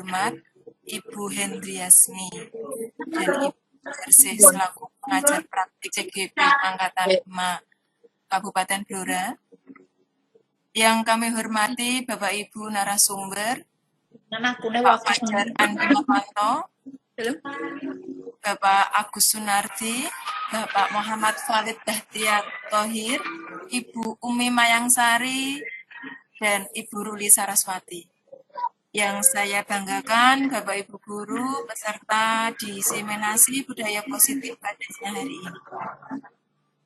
terhormat Ibu Hendriasmi dan Ibu Hersih selaku pengajar praktik CGP Angkatan 5 Kabupaten Blora. Yang kami hormati Bapak Ibu narasumber, Pak Fajar Andi Novanto, Bapak Agus Sunardi, Bapak Muhammad Khalid Bahtiar Thohir, Ibu Umi Mayangsari, dan Ibu Ruli Saraswati. Yang saya banggakan Bapak Ibu Guru peserta diseminasi budaya positif pada siang hari ini.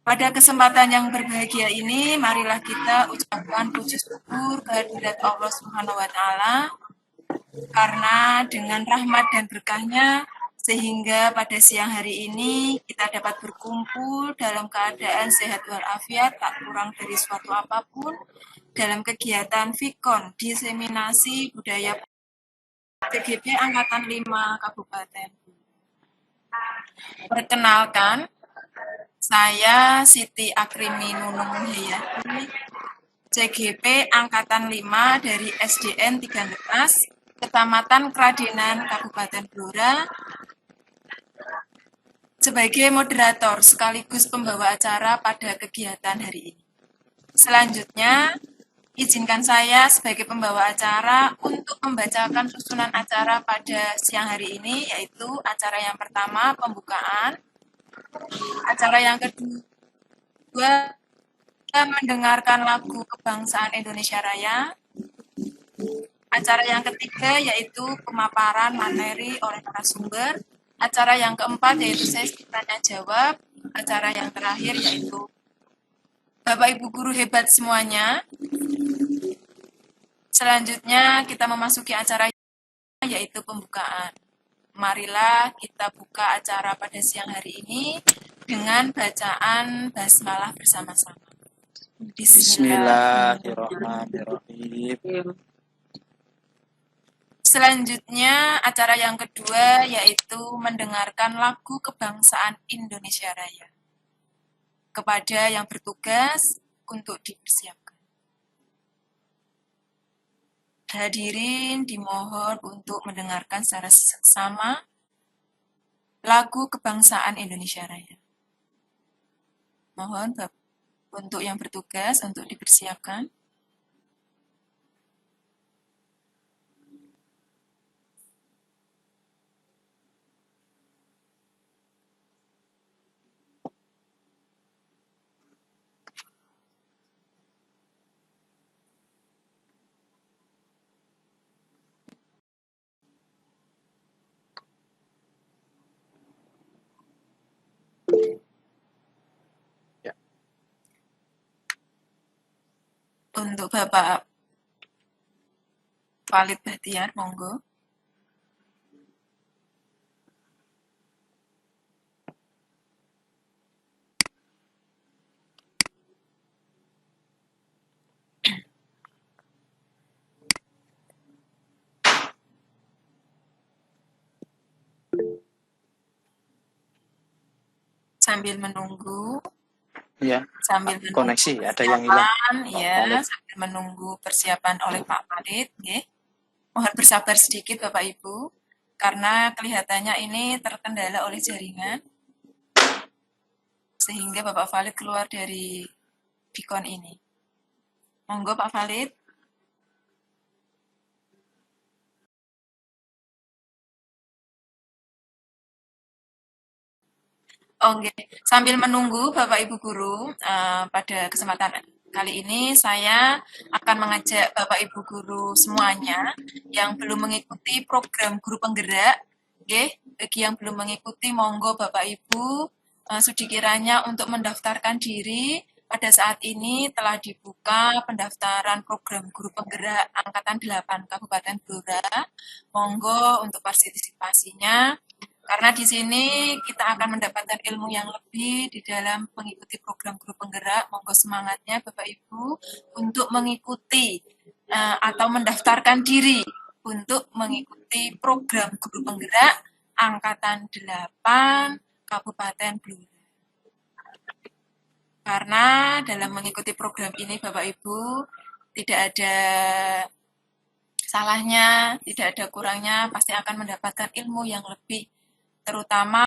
Pada kesempatan yang berbahagia ini, marilah kita ucapkan puji syukur kehadirat Allah Subhanahu wa Ta'ala, karena dengan rahmat dan berkahnya, sehingga pada siang hari ini kita dapat berkumpul dalam keadaan sehat walafiat, tak kurang dari suatu apapun, dalam kegiatan Fikon, diseminasi budaya CGP Angkatan 5 Kabupaten. Perkenalkan, saya Siti Akrimi Nunung Muhyati, CGP Angkatan 5 dari SDN 3 Netas, Kecamatan Kradenan, Kabupaten Blora, sebagai moderator sekaligus pembawa acara pada kegiatan hari ini. Selanjutnya, izinkan saya sebagai pembawa acara untuk membacakan susunan acara pada siang hari ini, yaitu acara yang pertama, pembukaan. Acara yang kedua, mendengarkan lagu kebangsaan Indonesia Raya. Acara yang ketiga yaitu pemaparan materi oleh narasumber. Acara yang keempat yaitu sesi tanya jawab. Acara yang terakhir yaitu Bapak Ibu guru hebat semuanya. Selanjutnya kita memasuki acara yaitu pembukaan. Marilah kita buka acara pada siang hari ini dengan bacaan basmalah bersama-sama. Bismillahirrahmanirrahim. Selanjutnya acara yang kedua yaitu mendengarkan lagu kebangsaan Indonesia Raya. Kepada yang bertugas untuk dipersiapkan. Hadirin dimohon untuk mendengarkan secara seksama lagu kebangsaan Indonesia Raya. Mohon untuk yang bertugas untuk dipersiapkan. Untuk Bapak Khalid Bahtiar, monggo. Sambil menunggu. Ya, sambil menunggu koneksi ada yang hilang. Ya, sambil menunggu persiapan oleh Pak Khalid, ya. Mohon bersabar sedikit Bapak Ibu, karena kelihatannya ini terkendala oleh jaringan, sehingga Bapak Khalid keluar dari Fikon ini. Monggo Pak Khalid. Oke, sambil menunggu Bapak Ibu Guru, pada kesempatan kali ini saya akan mengajak Bapak Ibu Guru semuanya yang belum mengikuti program Guru Penggerak, bagi yang belum mengikuti, monggo Bapak Ibu sudi kiranya untuk mendaftarkan diri. Pada saat ini telah dibuka pendaftaran program Guru Penggerak Angkatan 8 Kabupaten Blora. Monggo untuk partisipasinya. Karena di sini kita akan mendapatkan ilmu yang lebih di dalam mengikuti program Guru Penggerak. Monggo semangatnya Bapak Ibu untuk mengikuti atau mendaftarkan diri untuk mengikuti program Guru Penggerak Angkatan 8 Kabupaten Blora. Karena dalam mengikuti program ini Bapak Ibu tidak ada salahnya, tidak ada kurangnya, pasti akan mendapatkan ilmu yang lebih, terutama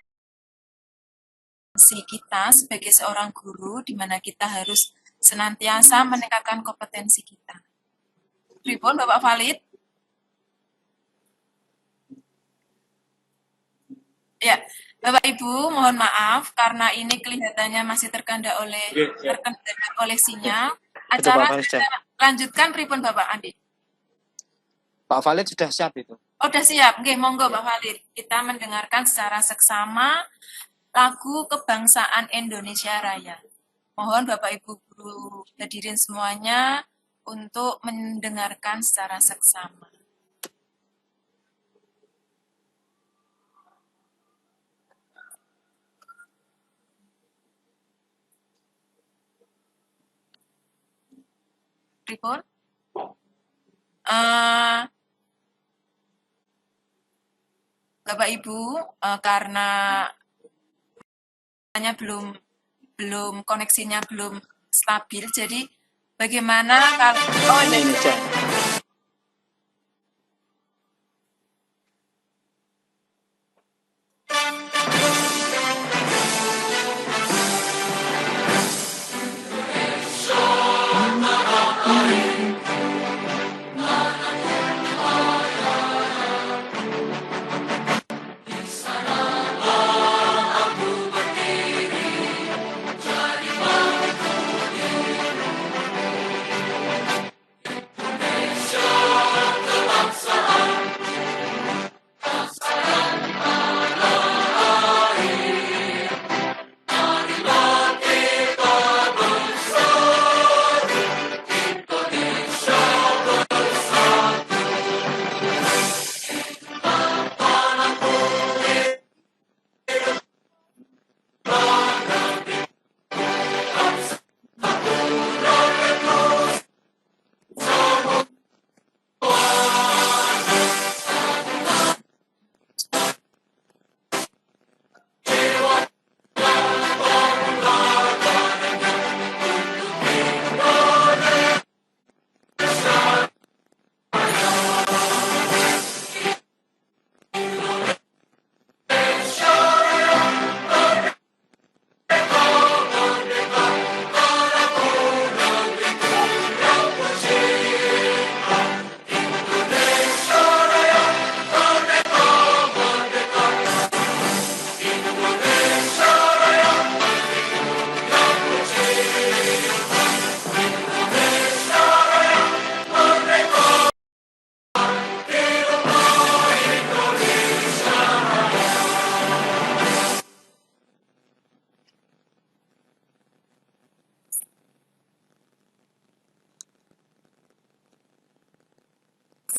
kita sebagai seorang guru, di mana kita harus senantiasa meningkatkan kompetensi kita. Pripun, Bapak Valid? Ya, Bapak Ibu, mohon maaf karena ini kelihatannya masih terkendala oleh sinyal. Itu Pak Acara Valid kita lanjutkan, pripun Bapak Andi? Pak Valid sudah siap itu. Oh, sudah siap. Oke, monggo Bapak Valid. Kita mendengarkan secara seksama lagu kebangsaan Indonesia Raya. Mohon Bapak Ibu guru hadirin semuanya untuk mendengarkan secara seksama. Pripun? Bapak Ibu, karena belum koneksinya belum stabil, jadi bagaimana kalau ini cek.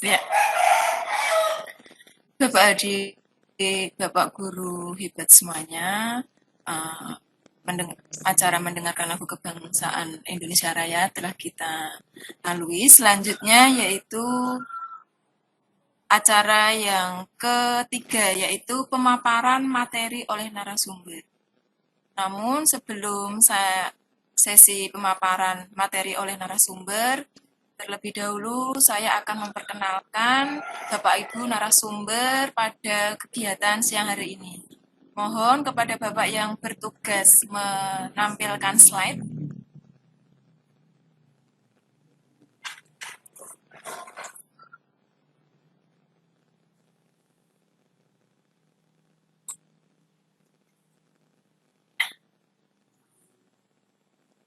ya, Bapak Adik, Bapak Guru hebat semuanya, acara mendengarkan lagu kebangsaan Indonesia Raya telah kita lalui. Selanjutnya yaitu acara yang ketiga, yaitu pemaparan materi oleh narasumber. Namun sebelum sesi pemaparan materi oleh narasumber, terlebih dahulu saya akan memperkenalkan Bapak Ibu narasumber pada kegiatan siang hari ini. Mohon kepada Bapak yang bertugas menampilkan slide.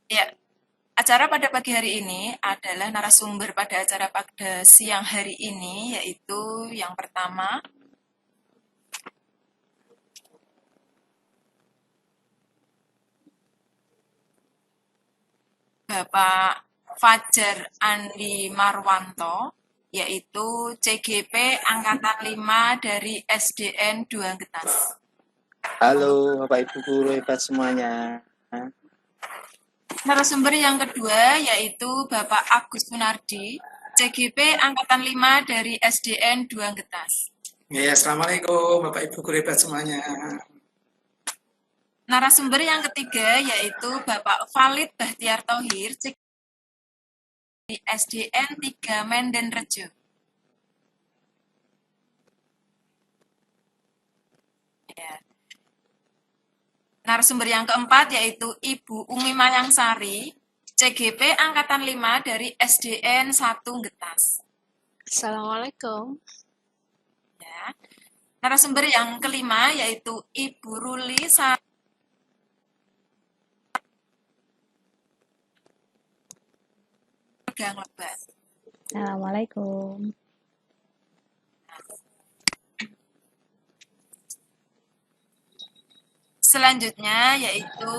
Ya, acara pada pagi hari ini adalah narasumber pada acara pada siang hari ini, yaitu yang pertama, Bapak Fajar Andi Marwanto, yaitu CGP Angkatan 5 dari SDN 2 Getas. Halo Bapak Ibu guru hebat semuanya. Narasumber yang kedua yaitu Bapak Agus Sunardi, CGP Angkatan 5 dari SDN 2 Getas. Ya, Assalamualaikum Bapak Ibu guru hebat semuanya. Narasumber yang ketiga yaitu Bapak Valid Bahtiar Thohir, CGP SDN 3 Menden Rejo. Ya. Narasumber yang keempat yaitu Ibu Umi Mayangsari, CGP Angkatan 5 dari SDN 1 Getas. Assalamualaikum. Ya. Narasumber yang kelima yaitu Ibu Ruli Gang Lebat. Assalamualaikum. Selanjutnya yaitu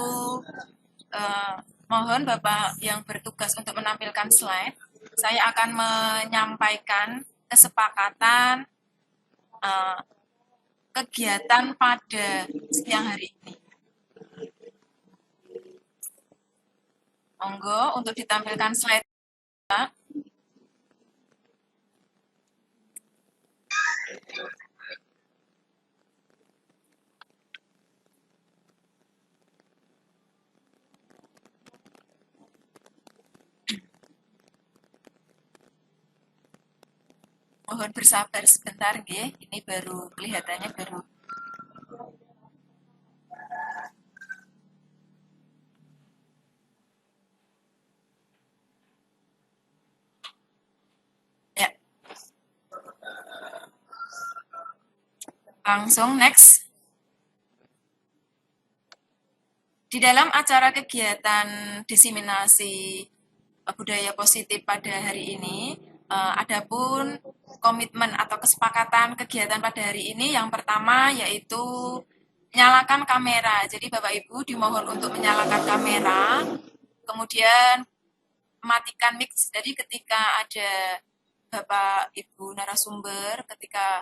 mohon Bapak yang bertugas untuk menampilkan slide. Saya akan menyampaikan kesepakatan kegiatan pada siang hari ini. Monggo untuk ditampilkan slide. Mohon bersabar sebentar, nggih. Ini baru kelihatannya baru. Ya. Langsung next. Di dalam acara kegiatan diseminasi budaya positif pada hari ini, adapun komitmen atau kesepakatan kegiatan pada hari ini yang pertama yaitu nyalakan kamera. Jadi Bapak Ibu dimohon untuk menyalakan kamera, kemudian matikan mic. Jadi ketika ada Bapak Ibu narasumber, ketika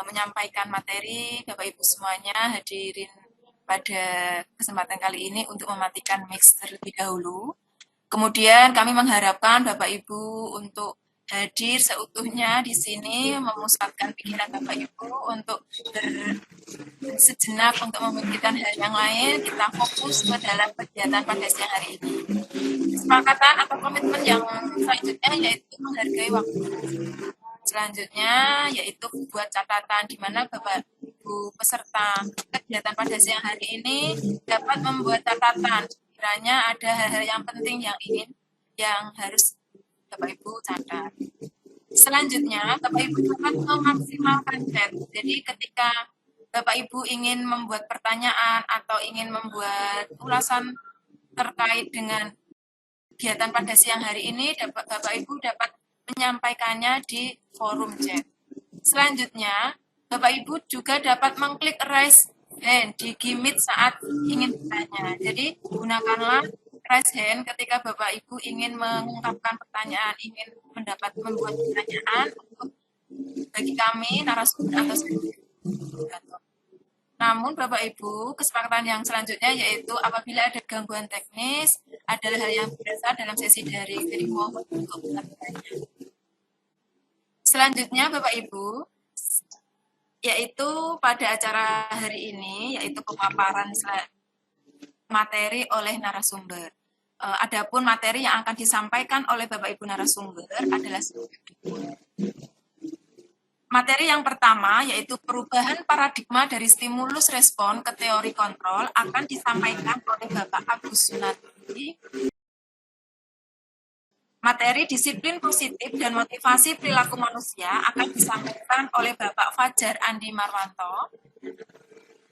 menyampaikan materi, Bapak Ibu semuanya hadirin pada kesempatan kali ini untuk mematikan mic terlebih dahulu. Kemudian kami mengharapkan Bapak Ibu untuk hadir seutuhnya di sini, memusatkan pikiran Bapak Ibu untuk sejenak untuk memikirkan hal yang lain, kita fokus ke dalam kegiatan pada siang hari ini. Kesepakatan atau komitmen yang selanjutnya yaitu menghargai waktu. Selanjutnya yaitu buat catatan di mana Bapak Ibu peserta kegiatan pada siang hari ini dapat membuat catatan sekiranya ada hal-hal yang penting yang harus Bapak Ibu catat. Selanjutnya Bapak Ibu dapat memaksimalkan chat. Jadi ketika Bapak Ibu ingin membuat pertanyaan atau ingin membuat ulasan terkait dengan kegiatan pada siang hari ini, Bapak Ibu dapat menyampaikannya di forum chat. Selanjutnya, Bapak Ibu juga dapat mengklik raise hand di Gmeet saat ingin bertanya. Jadi, gunakanlah raise hand ketika Bapak Ibu ingin mengungkapkan pertanyaan, ingin membuat pertanyaan untuk bagi kami narasumber atau moderator. Namun Bapak Ibu, kesepakatan yang selanjutnya yaitu apabila ada gangguan teknis adalah hal yang biasa dalam sesi daring. Jadi mohon untuk bertanya. Selanjutnya Bapak Ibu, yaitu pada acara hari ini yaitu pemaparan materi oleh narasumber. Adapun materi yang akan disampaikan oleh Bapak Ibu narasumber adalah materi yang pertama yaitu perubahan paradigma dari stimulus respon ke teori kontrol akan disampaikan oleh Bapak Agus Sunardi. Materi disiplin positif dan motivasi perilaku manusia akan disampaikan oleh Bapak Fajar Andi Marwanto.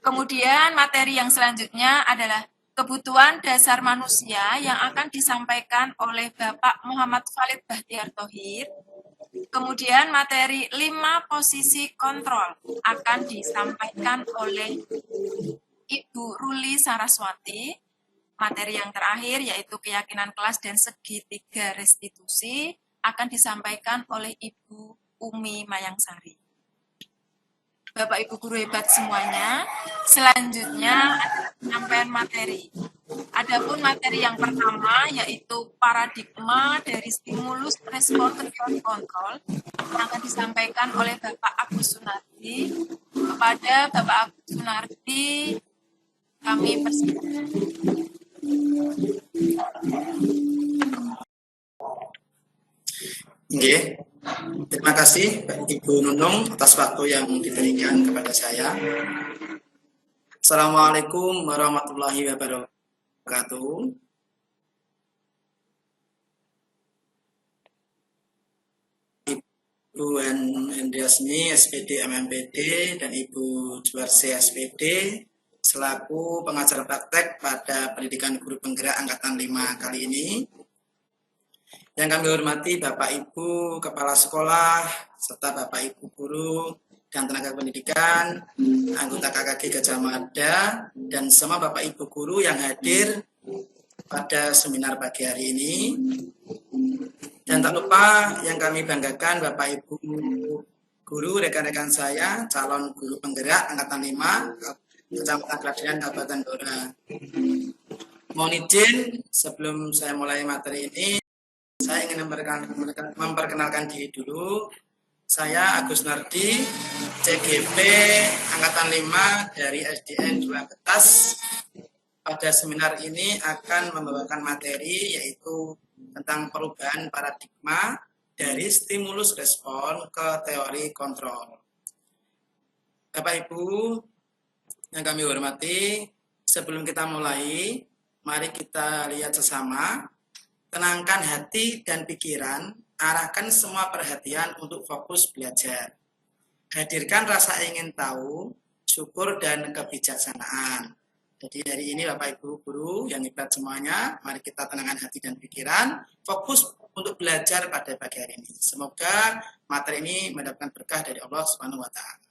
Kemudian materi yang selanjutnya adalah kebutuhan dasar manusia yang akan disampaikan oleh Bapak Muhammad Khalid Bahtiar Thohir. Kemudian materi 5 posisi kontrol akan disampaikan oleh Ibu Ruli Saraswati. Materi yang terakhir yaitu keyakinan kelas dan segitiga restitusi akan disampaikan oleh Ibu Umi Mayangsari. Bapak Ibu guru hebat semuanya, selanjutnya ada penyampaian materi. Adapun materi yang pertama yaitu paradigma dari stimulus respon ke teori kontrol yang akan disampaikan oleh Bapak Agus Sunardi. Kepada Bapak Agus Sunardi kami persilakan. Nggih. Terima kasih Ibu Nunung atas waktu yang diberikan kepada saya. Assalamualaikum warahmatullahi wabarakatuh. Ibu Hendriasni SPD MMPD dan Ibu Juwarsi SPD selaku pengajar praktek pada pendidikan guru penggerak angkatan 5 kali ini. Yang kami hormati Bapak Ibu Kepala Sekolah serta Bapak Ibu Guru dan tenaga pendidikan, anggota KKG Gajah Mada, dan semua Bapak Ibu Guru yang hadir pada seminar pagi hari ini. Dan tak lupa yang kami banggakan Bapak Ibu Guru, rekan-rekan saya, calon guru penggerak angkatan 5, Kecamatan Kladian, Kabupaten Blora. Mohon izin sebelum saya mulai materi ini, saya ingin memperkenalkan diri dulu. Saya Agus Nardi, CGP Angkatan 5 dari SDN 2 Betas. Pada seminar ini akan membawakan materi yaitu tentang perubahan paradigma dari stimulus respon ke teori kontrol. Bapak Ibu yang kami hormati, sebelum kita mulai, mari kita lihat sesama. Tenangkan hati dan pikiran, arahkan semua perhatian untuk fokus belajar. Hadirkan rasa ingin tahu, syukur, dan kebijaksanaan. Jadi hari ini Bapak Ibu Guru yang hebat semuanya, mari kita tenangkan hati dan pikiran, fokus untuk belajar pada pagi hari ini. Semoga materi ini mendapatkan berkah dari Allah Subhanahu wa Ta'ala.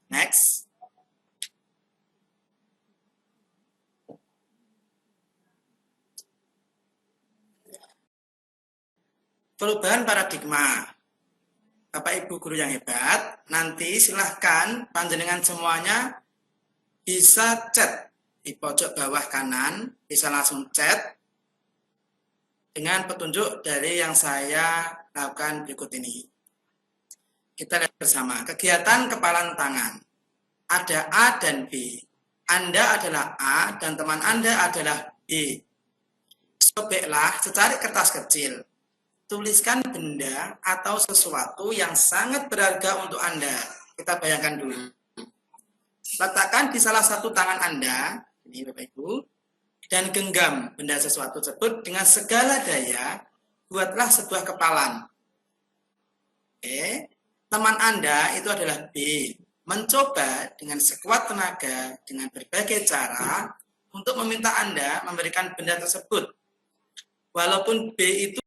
Next. Perubahan paradigma. Bapak Ibu Guru yang hebat, nanti silahkan panjenengan semuanya bisa chat di pojok bawah kanan, bisa langsung chat dengan petunjuk dari yang saya lakukan berikut ini. Kita lihat bersama. Kegiatan kepalan tangan. Ada A dan B. Anda adalah A dan teman Anda adalah B. Sobeklah secari kertas kecil. Tuliskan benda atau sesuatu yang sangat berharga untuk Anda. Kita bayangkan dulu. Letakkan di salah satu tangan Anda, ini Bapak Ibu, dan genggam benda sesuatu tersebut dengan segala daya, buatlah sebuah kepalan. Oke. Teman Anda itu adalah B. Mencoba dengan sekuat tenaga, dengan berbagai cara, untuk meminta Anda memberikan benda tersebut. Walaupun B itu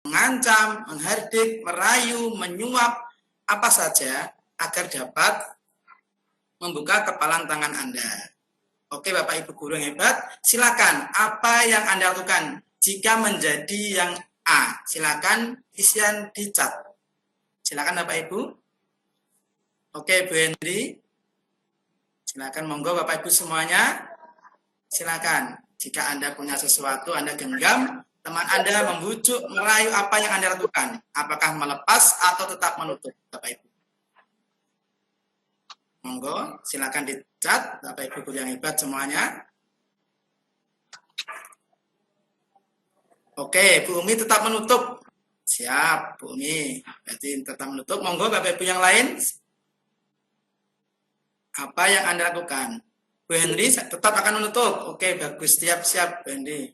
mengancam, menghardik, merayu, menyuap, apa saja agar dapat membuka kepalan tangan Anda. Oke Bapak Ibu Guru yang hebat, silakan apa yang Anda lakukan jika menjadi yang A. Silakan isian di chat. Silakan Bapak Ibu. Oke Bu Hendri. Silakan monggo Bapak Ibu semuanya. Silakan. Jika Anda punya sesuatu Anda genggam, teman Anda membujuk, merayu, apa yang Anda lakukan? Apakah melepas atau tetap menutup, Bapak Ibu? Monggo, silakan dicat, Bapak Ibu Guru yang hebat semuanya. Oke, Bu Umi tetap menutup. Siap, Bu Umi. Berarti tetap menutup. Monggo, Bapak Ibu yang lain. Apa yang Anda lakukan? Bu Henry tetap akan menutup. Oke, bagus. Siap, Bu Henry.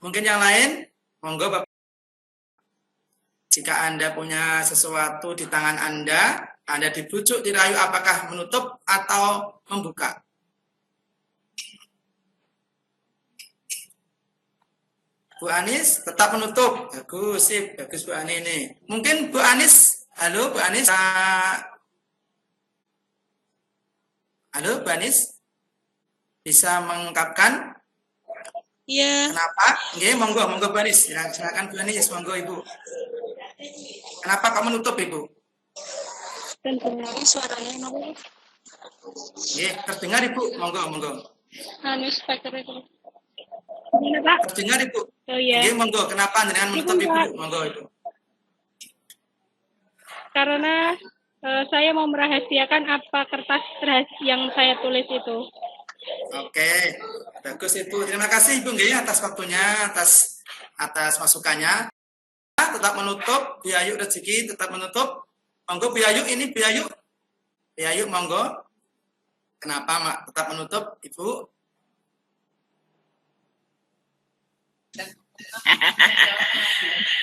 Mungkin yang lain, monggo Bapak. Jika Anda punya sesuatu di tangan Anda dibujuk, dirayu, apakah menutup atau membuka? Bu Anis tetap menutup. Bagus, sip. Bagus Bu Anis ini. Mungkin Bu Anis, halo Bu Anis. Halo Bu Anis. Bisa mengungkapkan? Iya. Kenapa? Nggih, monggo Bu Anis. Silakan Bu Anis, monggo Ibu. Kenapa kamu menutup Ibu? Terdengar suaranya nomor. Nggih, terdengar Ibu. Monggo. Anu speaker itu. Gimana Pak? Terdengar Ibu. Oh iya. Nggih, monggo. Kenapa dengan menutup Ibu? Monggo Ibu. Karena saya mau merahasiakan apa kertas yang saya tulis itu. Oke, bagus itu. Terima kasih Ibu nggih atas waktunya, atas masukannya. Tetap menutup, Bu Ayu rezeki tetap menutup. Monggo Bu Ayu ini Bu Ayu. Bu Ayu monggo. Kenapa tetap menutup, Ibu?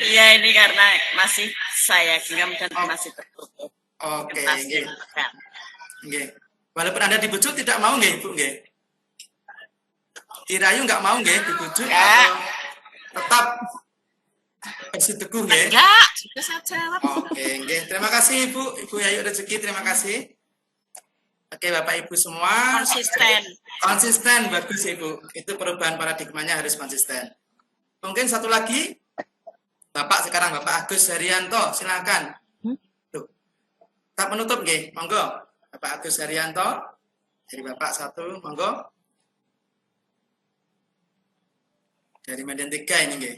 Iya, ini karena masih saya genggam dan masih tertutup. Oke, Kertasnya. nggih. Walaupun Anda dibujuk tidak mau nggih, Ibu nggih? Dirayu nggak mau nggih dibujuk atau tetap bersiteguh nggih? Enggak, juga saya jawab. Oke, nggih. Terima kasih Ibu Yayu Rezeki, terima kasih. Oke, Bapak Ibu semua. Konsisten, bagus Ibu. Itu perubahan paradigmanya harus konsisten. Mungkin satu lagi, Bapak sekarang, Bapak Agus Haryanto, silakan. Tuh. Tak menutup nggih, monggo. Bapak Agus Haryanto, dari Bapak satu, monggo. Dari Medan 3 ini nggih.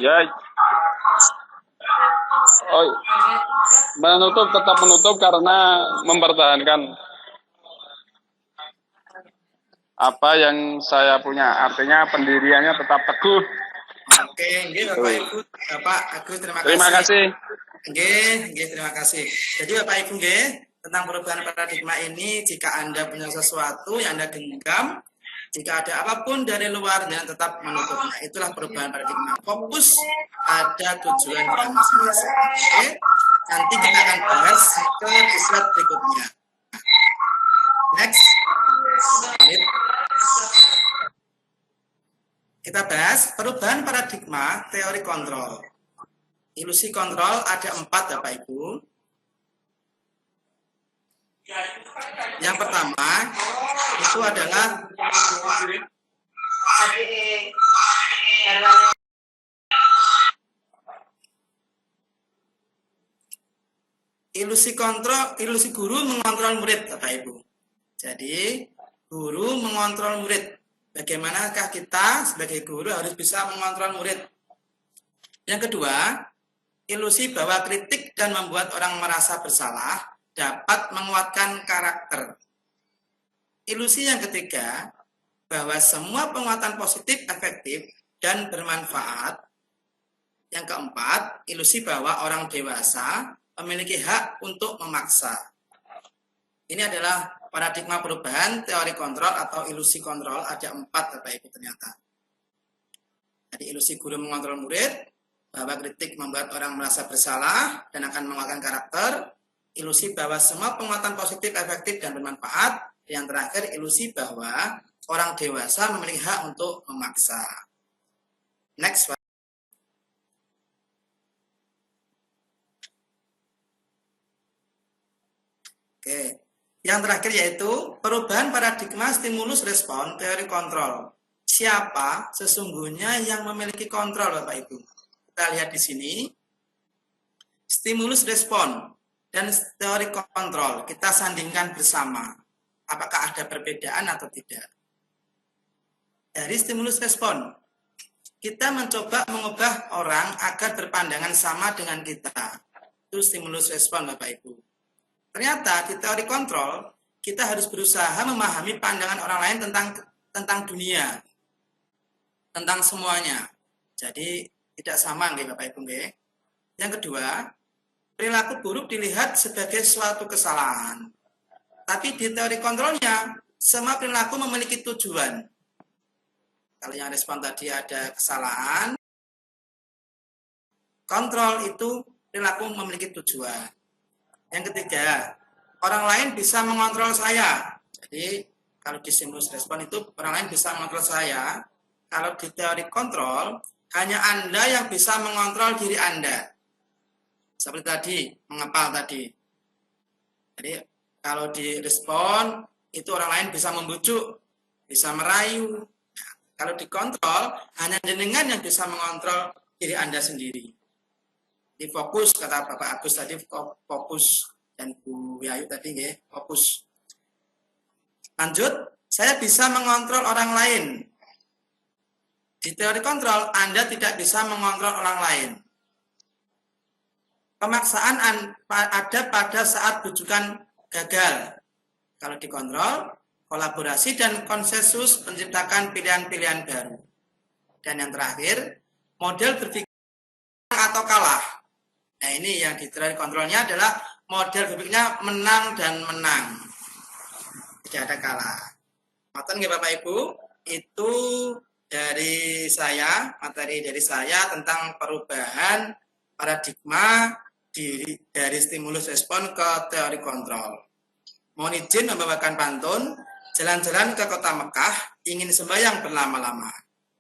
Ya. Oh, tetap menutup karena mempertahankan apa yang saya punya, artinya pendiriannya tetap teguh. Oke, nggih Bapak Ibu, Bapak Agus terima kasih. Terima kasih. Nggih, terima kasih. Jadi Bapak Ibu nggih, tentang perubahan paradigma ini, jika Anda punya sesuatu yang Anda genggam, jika ada apapun dari luar dan tetap menutupnya, itulah perubahan paradigma. Fokus pada tujuan kita masing-masing. Oke, nanti kita akan bahas ke slide berikutnya. Next. Kita bahas perubahan paradigma teori kontrol. Ilusi kontrol ada 4 Bapak Ibu. Yang pertama itu adalah ilusi guru mengontrol murid Bapak Ibu. Jadi guru mengontrol murid. Bagaimanakah kita sebagai guru harus bisa mengontrol murid? Yang kedua, ilusi bahwa kritik dan membuat orang merasa bersalah dapat menguatkan karakter. Ilusi yang ketiga, bahwa semua penguatan positif efektif dan bermanfaat. Yang keempat, ilusi bahwa orang dewasa memiliki hak untuk memaksa. Ini adalah paradigma perubahan teori kontrol atau ilusi kontrol, ada 4 Bapak Ibu ternyata. Jadi ilusi guru mengontrol murid, bahwa kritik membuat orang merasa bersalah dan akan menguatkan karakter. Ilusi bahwa semua penguatan positif efektif dan bermanfaat. Yang terakhir, ilusi bahwa orang dewasa memiliki hak untuk memaksa. Next. Oke. Yang terakhir yaitu perubahan paradigma stimulus respon teori kontrol. Siapa sesungguhnya yang memiliki kontrol Bapak Ibu? Kita lihat di sini. Stimulus respon dan teori kontrol kita sandingkan bersama. Apakah ada perbedaan atau tidak? Dari stimulus respon, kita mencoba mengubah orang agar berpandangan sama dengan kita. Itu stimulus respon Bapak Ibu. Ternyata di teori kontrol, kita harus berusaha memahami pandangan orang lain tentang dunia, tentang semuanya. Jadi tidak sama nggih Bapak Ibu nggih. Yang kedua, perilaku buruk dilihat sebagai suatu kesalahan. Tapi di teori kontrolnya, semua perilaku memiliki tujuan. Kalau yang respon tadi ada kesalahan, kontrol itu perilaku memiliki tujuan. Yang ketiga, orang lain bisa mengontrol saya. Jadi, kalau di stimulus respon itu orang lain bisa mengontrol saya. Kalau di teori kontrol, hanya Anda yang bisa mengontrol diri Anda. Seperti tadi, mengepal tadi. Jadi, kalau di respon, itu orang lain bisa membujuk, bisa merayu. Nah, kalau dikontrol, hanya jenengan yang bisa mengontrol diri Anda sendiri. Di fokus, kata Bapak Agus tadi, fokus, dan Bu Yayu tadi, ya, fokus. Lanjut, saya bisa mengontrol orang lain. Di teori kontrol, Anda tidak bisa mengontrol orang lain. Pemaksaan ada pada saat bujukan gagal. Kalau dikontrol, kolaborasi dan konsensus menciptakan pilihan-pilihan baru. Dan yang terakhir, model berpikir atau kalah. Nah ini yang di teori kontrolnya adalah model berpikirnya menang dan menang. Tidak ada kalah. Maten nggih Bapak Ibu, itu dari saya, materi dari saya tentang perubahan paradigma dari stimulus respon ke teori kontrol. Mohon izin membawakan pantun, jalan-jalan ke kota Mekah, ingin sembahyang berlama-lama.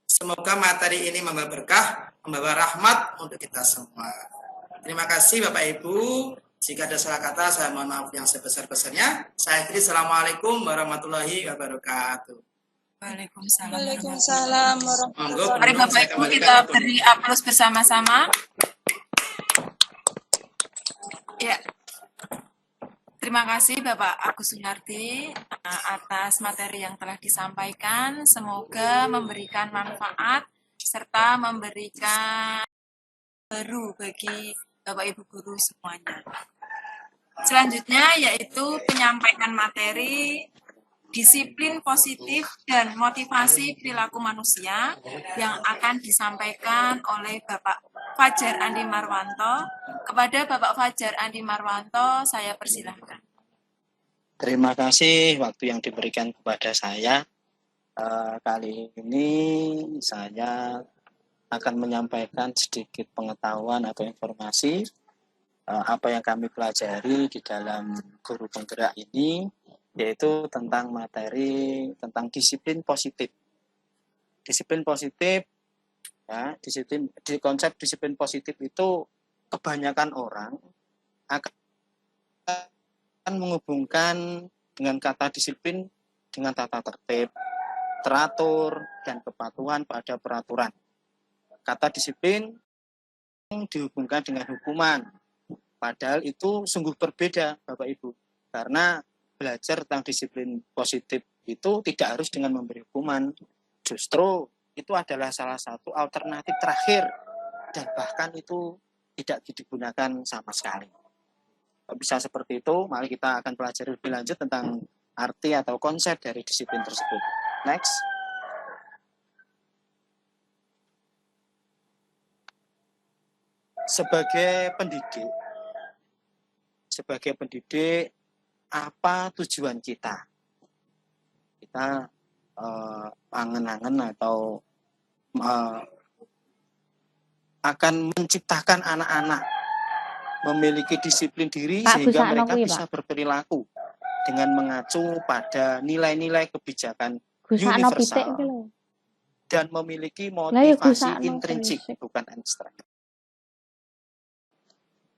Semoga materi ini membawa berkah, membawa rahmat untuk kita semua. Terima kasih Bapak Ibu. Jika ada salah kata, saya mohon maaf yang sebesar-besarnya. Saya akhiri, Assalamualaikum warahmatullahi wabarakatuh. Waalaikumsalam. Waalaikumsalam Monggo, Mari Gunung, Bapak saya Ibu kembalikan kita ke Gunung. beri aplaus bersama-sama. Ya. Terima kasih Bapak Agus Sunardi atas materi yang telah disampaikan. Semoga memberikan manfaat serta memberikan baru bagi Bapak Ibu guru semuanya. Selanjutnya yaitu penyampaian materi disiplin positif dan motivasi perilaku manusia yang akan disampaikan oleh Bapak Fajar Andi Marwanto. Kepada Bapak Fajar Andi Marwanto, saya persilahkan. Terima kasih waktu yang diberikan kepada saya. Kali ini saya akan menyampaikan sedikit pengetahuan atau informasi apa yang kami pelajari di dalam guru penggerak ini, yaitu tentang materi tentang disiplin positif. Disiplin positif, ya, di konsep disiplin positif itu kebanyakan orang akan menghubungkan dengan kata disiplin dengan tata tertib, teratur, dan kepatuhan pada peraturan. Kata disiplin dihubungkan dengan hukuman, padahal itu sungguh berbeda Bapak Ibu, karena belajar tentang disiplin positif itu tidak harus dengan memberi hukuman, justru itu adalah salah satu alternatif terakhir dan bahkan itu tidak digunakan sama sekali. Bisa seperti itu, mari kita akan pelajari lebih lanjut tentang arti atau konsep dari disiplin tersebut. Next. Sebagai pendidik, apa tujuan kita? Kita angen-angen atau akan menciptakan anak-anak memiliki disiplin diri Pak, sehingga Busakno mereka kuwi, bisa Pak. berperilaku dengan mengacu pada nilai-nilai kebijakan Gusakno pitik universal iki lho. dan memiliki Lah ya motivasi gusakno intrinsik, prinsip. bukan ekstrak.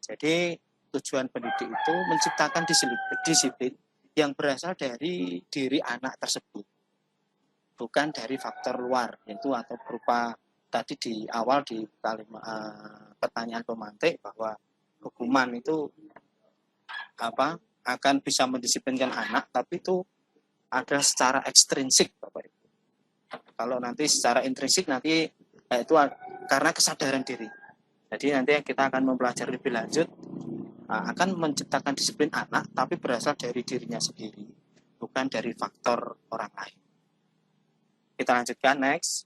Jadi tujuan pendidik itu menciptakan disiplin yang berasal dari diri anak tersebut, bukan dari faktor luar, yaitu atau berupa tadi di awal di pertanyaan pemantik bahwa hukuman itu akan bisa mendisiplinkan anak, tapi itu ada secara ekstrinsik Bapak Ibu. Kalau nanti secara intrinsik nanti itu karena kesadaran diri. Jadi nanti kita akan mempelajari lebih lanjut akan menciptakan disiplin anak tapi berasal dari dirinya sendiri, bukan dari faktor orang lain. Kita lanjutkan next.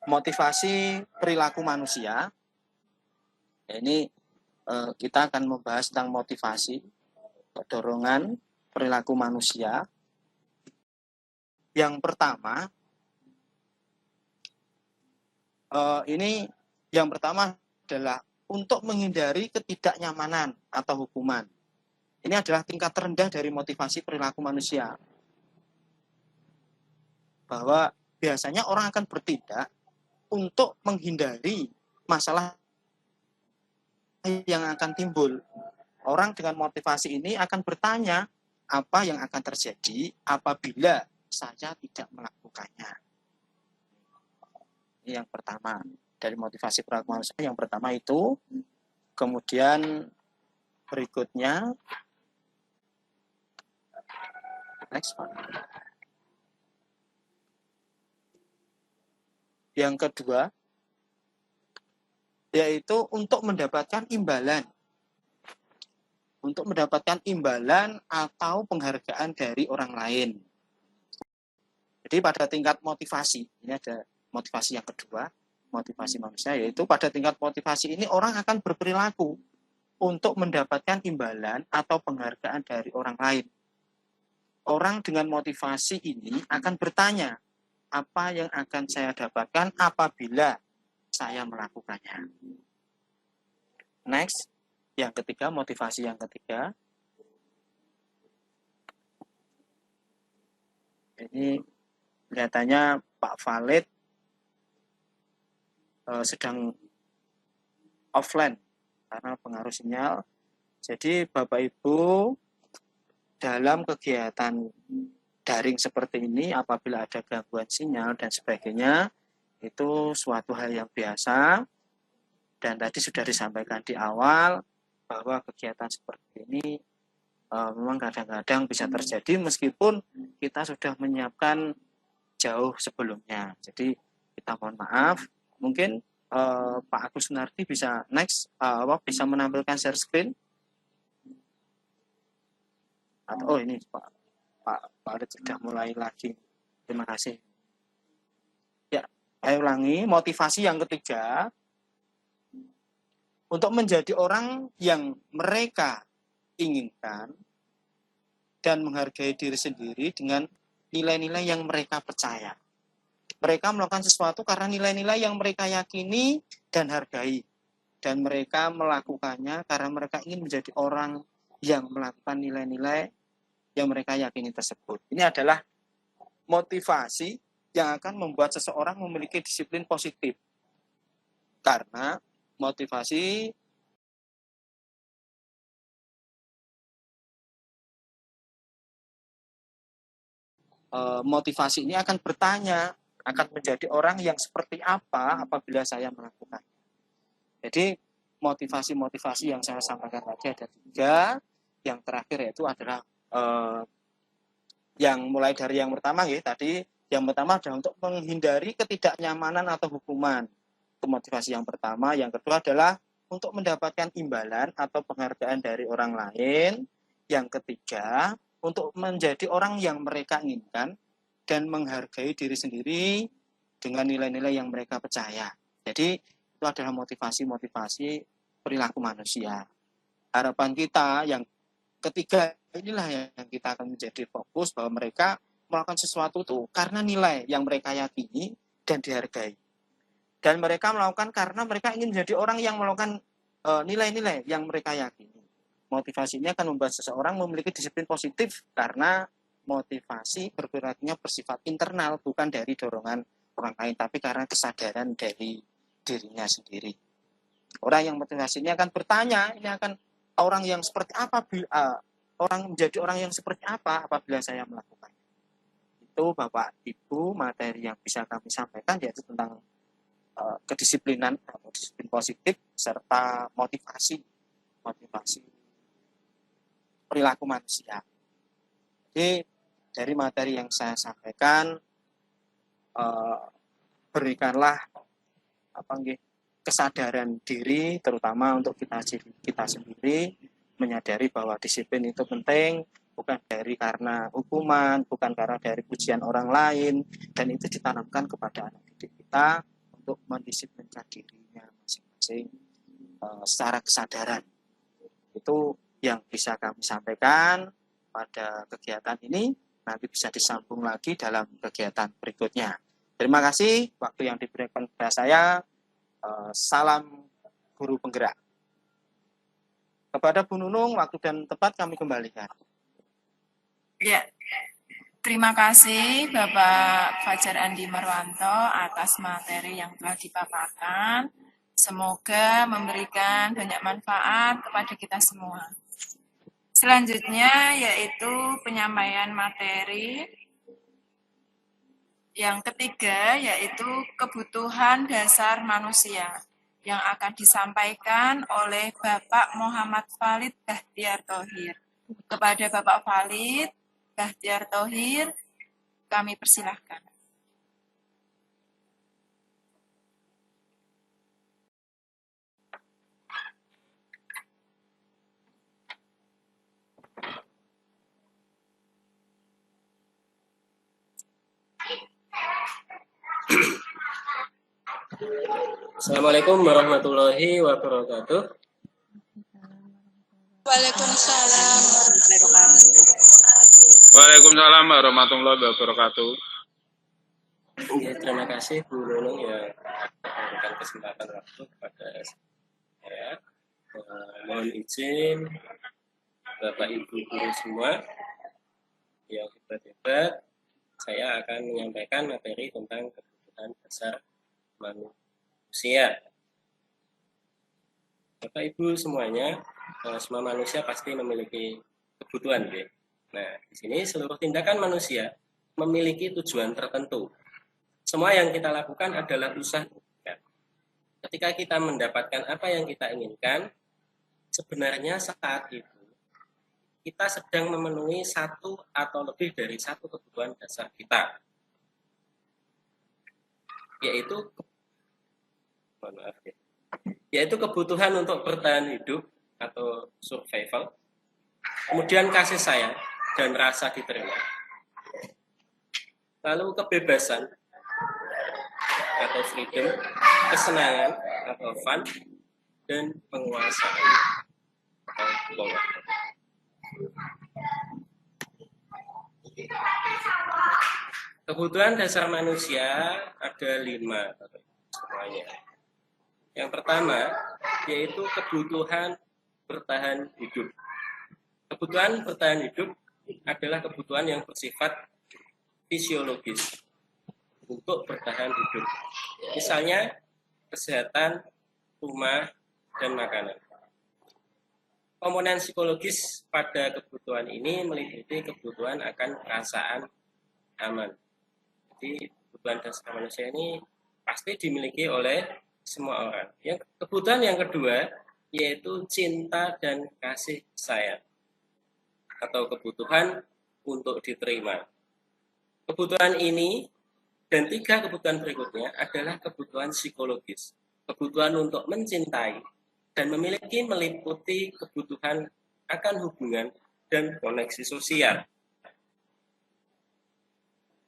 Motivasi perilaku manusia. Ini kita akan membahas tentang motivasi, dorongan perilaku manusia. Yang pertama, yang pertama adalah untuk menghindari ketidaknyamanan atau hukuman. Ini adalah tingkat terendah dari motivasi perilaku manusia. Bahwa biasanya orang akan bertindak untuk menghindari masalah yang akan timbul. Orang dengan motivasi ini akan bertanya apa yang akan terjadi apabila saya tidak melakukannya. Ini yang pertama dari motivasi perilaku manusia. Yang pertama itu, kemudian berikutnya, next one. Yang kedua, yaitu untuk mendapatkan imbalan. Untuk mendapatkan imbalan atau penghargaan dari orang lain. Jadi pada tingkat motivasi, ini ada motivasi yang kedua, motivasi manusia, yaitu pada tingkat motivasi ini orang akan berperilaku untuk mendapatkan imbalan atau penghargaan dari orang lain. Orang dengan motivasi ini akan bertanya, apa yang akan saya dapatkan apabila saya melakukannya. Next, yang ketiga, motivasi yang ketiga. Ini kelihatannya Pak Valid sedang offline karena pengaruh sinyal. Jadi Bapak Ibu dalam kegiatan daring seperti ini apabila ada gangguan sinyal dan sebagainya itu suatu hal yang biasa, dan tadi sudah disampaikan di awal bahwa kegiatan seperti ini memang kadang-kadang bisa terjadi meskipun kita sudah menyiapkan jauh sebelumnya. Jadi kita mohon maaf. Mungkin Pak Agus Sunardi bisa next bisa menampilkan share screen. Atau ini Pak Arit sudah mulai lagi. Terima kasih. Ya, saya ulangi, motivasi yang ketiga untuk menjadi orang yang mereka inginkan dan menghargai diri sendiri dengan nilai-nilai yang mereka percaya. Mereka melakukan sesuatu karena nilai-nilai yang mereka yakini dan hargai. Dan mereka melakukannya karena mereka ingin menjadi orang yang melakukan nilai-nilai yang mereka yakini tersebut. Ini adalah motivasi yang akan membuat seseorang memiliki disiplin positif. Karena motivasi ini akan bertanya, akan menjadi orang yang seperti apa apabila saya melakukan. Jadi motivasi-motivasi yang saya sampaikan tadi ada 3. Yang terakhir yaitu adalah yang mulai dari yang pertama ya tadi. Yang pertama adalah untuk menghindari ketidaknyamanan atau hukuman. Itu motivasi yang pertama. Yang kedua adalah untuk mendapatkan imbalan atau penghargaan dari orang lain. Yang ketiga, untuk menjadi orang yang mereka inginkan dan menghargai diri sendiri dengan nilai-nilai yang mereka percaya. Jadi itu adalah motivasi-motivasi perilaku manusia. Harapan kita yang ketiga inilah yang kita akan menjadi fokus bahwa mereka melakukan sesuatu itu karena nilai yang mereka yakini dan dihargai. Dan mereka melakukan karena mereka ingin menjadi orang yang melakukan nilai-nilai yang mereka yakini. Motivasi ini akan membuat seseorang memiliki disiplin positif karena motivasi bergeraknya bersifat internal, bukan dari dorongan orang lain, tapi karena kesadaran dari dirinya sendiri. Orang yang motivasi ini akan bertanya, ini akan orang yang seperti apa, orang menjadi orang yang seperti apa apabila saya melakukan. Itu Bapak Ibu materi yang bisa kami sampaikan yaitu tentang kedisiplinan atau disiplin positif serta motivasi perilaku manusia. Jadi dari materi yang saya sampaikan berikanlah kesadaran diri terutama untuk kita sendiri, menyadari bahwa disiplin itu penting, bukan karena hukuman, bukan karena dari pujian orang lain, dan itu ditanamkan kepada anak didik kita untuk mendisiplinkan dirinya masing-masing secara kesadaran. Itu yang bisa kami sampaikan pada kegiatan ini. Nanti bisa disambung lagi dalam kegiatan berikutnya. Terima kasih waktu yang diberikan kepada saya. Salam guru penggerak. Kepada Bu Nunung, waktu dan tempat kami kembalikan. Ya, terima kasih Bapak Fajar Andi Marwanto atas materi yang telah dipaparkan. Semoga memberikan banyak manfaat kepada kita semua. Selanjutnya yaitu penyampaian materi yang ketiga yaitu kebutuhan dasar manusia yang akan disampaikan oleh Bapak Muhammad Valid Bahtiar Thohir. Kepada Bapak Valid Bahtiar Thohir, kami persilahkan. Assalamualaikum warahmatullahi wabarakatuh. Waalaikumsalam warahmatullahi wabarakatuh. Waalaikumsalam warahmatullahi wabarakatuh. Ya, terima kasih Bu Nunung yang memberikan kesempatan waktu kepada saya. Mohon izin Bapak Ibu guru semua yang hebat-hebat, saya akan menyampaikan materi tentang kebutuhan dasar manusia. Bapak Ibu semuanya, semua manusia pasti memiliki kebutuhan, ya. Nah, di sini seluruh tindakan manusia memiliki tujuan tertentu. Semua yang kita lakukan adalah usaha. Ketika kita mendapatkan apa yang kita inginkan, sebenarnya saat itu kita sedang memenuhi satu atau lebih dari satu kebutuhan dasar kita, yaitu kebutuhan untuk bertahan hidup atau survival, kemudian kasih sayang dan rasa diterima, lalu kebebasan atau freedom, kesenangan atau fun, dan penguasaan atau power. Kebutuhan dasar manusia ada 5 semuanya. Yang pertama yaitu kebutuhan bertahan hidup. Kebutuhan bertahan hidup adalah kebutuhan yang bersifat fisiologis untuk bertahan hidup. Misalnya kesehatan, rumah, dan makanan. Komponen psikologis pada kebutuhan ini meliputi kebutuhan akan perasaan aman. Jadi kebutuhan dasar manusia ini pasti dimiliki oleh semua orang. Kebutuhan yang kedua yaitu cinta dan kasih sayang atau kebutuhan untuk diterima. Kebutuhan ini dan 3 kebutuhan berikutnya adalah kebutuhan psikologis. Kebutuhan untuk mencintai dan meliputi kebutuhan akan hubungan dan koneksi sosial.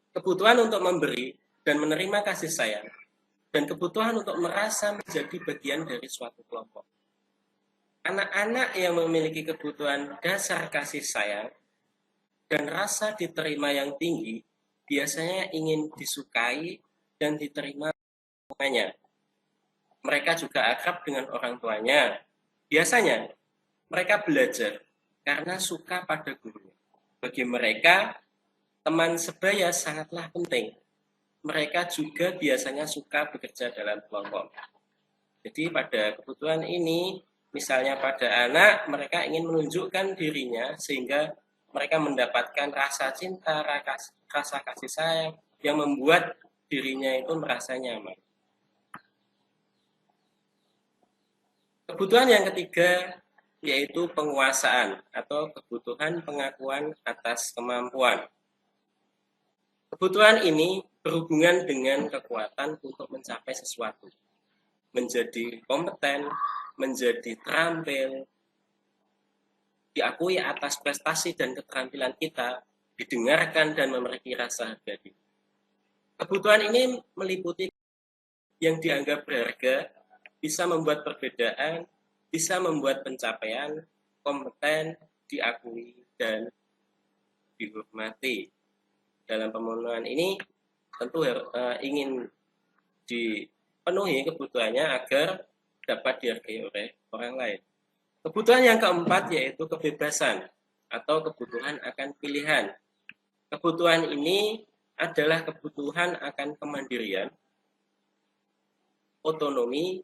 Kebutuhan untuk memberi dan menerima kasih sayang, dan kebutuhan untuk merasa menjadi bagian dari suatu kelompok. Anak-anak yang memiliki kebutuhan dasar kasih sayang dan rasa diterima yang tinggi biasanya ingin disukai dan diterima semuanya. Mereka juga akrab dengan orang tuanya. Biasanya mereka belajar karena suka pada guru. Bagi mereka, teman sebaya sangatlah penting. Mereka juga biasanya suka bekerja dalam kelompok. Jadi pada kebutuhan ini, misalnya pada anak, mereka ingin menunjukkan dirinya sehingga mereka mendapatkan rasa cinta, rasa kasih sayang yang membuat dirinya itu merasa nyaman. Kebutuhan yang ketiga yaitu penguasaan atau kebutuhan pengakuan atas kemampuan. Kebutuhan ini berhubungan dengan kekuatan untuk mencapai sesuatu, menjadi kompeten, menjadi terampil, diakui atas prestasi dan keterampilan kita, didengarkan dan memiliki rasa harga diri. Kebutuhan ini meliputi yang dianggap berharga, bisa membuat perbedaan, bisa membuat pencapaian, kompeten, diakui, dan dihormati. Dalam pemenuhan ini tentu ingin dipenuhi kebutuhannya agar dapat dihargai oleh orang lain. Kebutuhan yang keempat yaitu kebebasan atau kebutuhan akan pilihan. Kebutuhan ini adalah kebutuhan akan kemandirian, otonomi,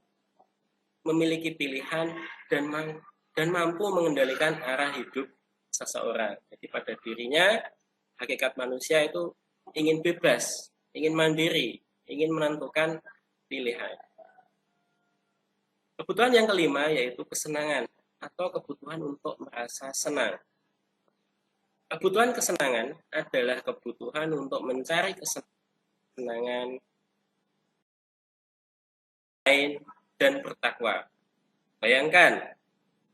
memiliki pilihan, dan mampu mengendalikan arah hidup seseorang. Jadi pada dirinya, hakikat manusia itu ingin bebas, ingin mandiri, ingin menentukan pilihan. Kebutuhan yang kelima yaitu kesenangan atau kebutuhan untuk merasa senang. Kebutuhan kesenangan adalah kebutuhan untuk mencari kesenangan lain dan bertakwa. Bayangkan,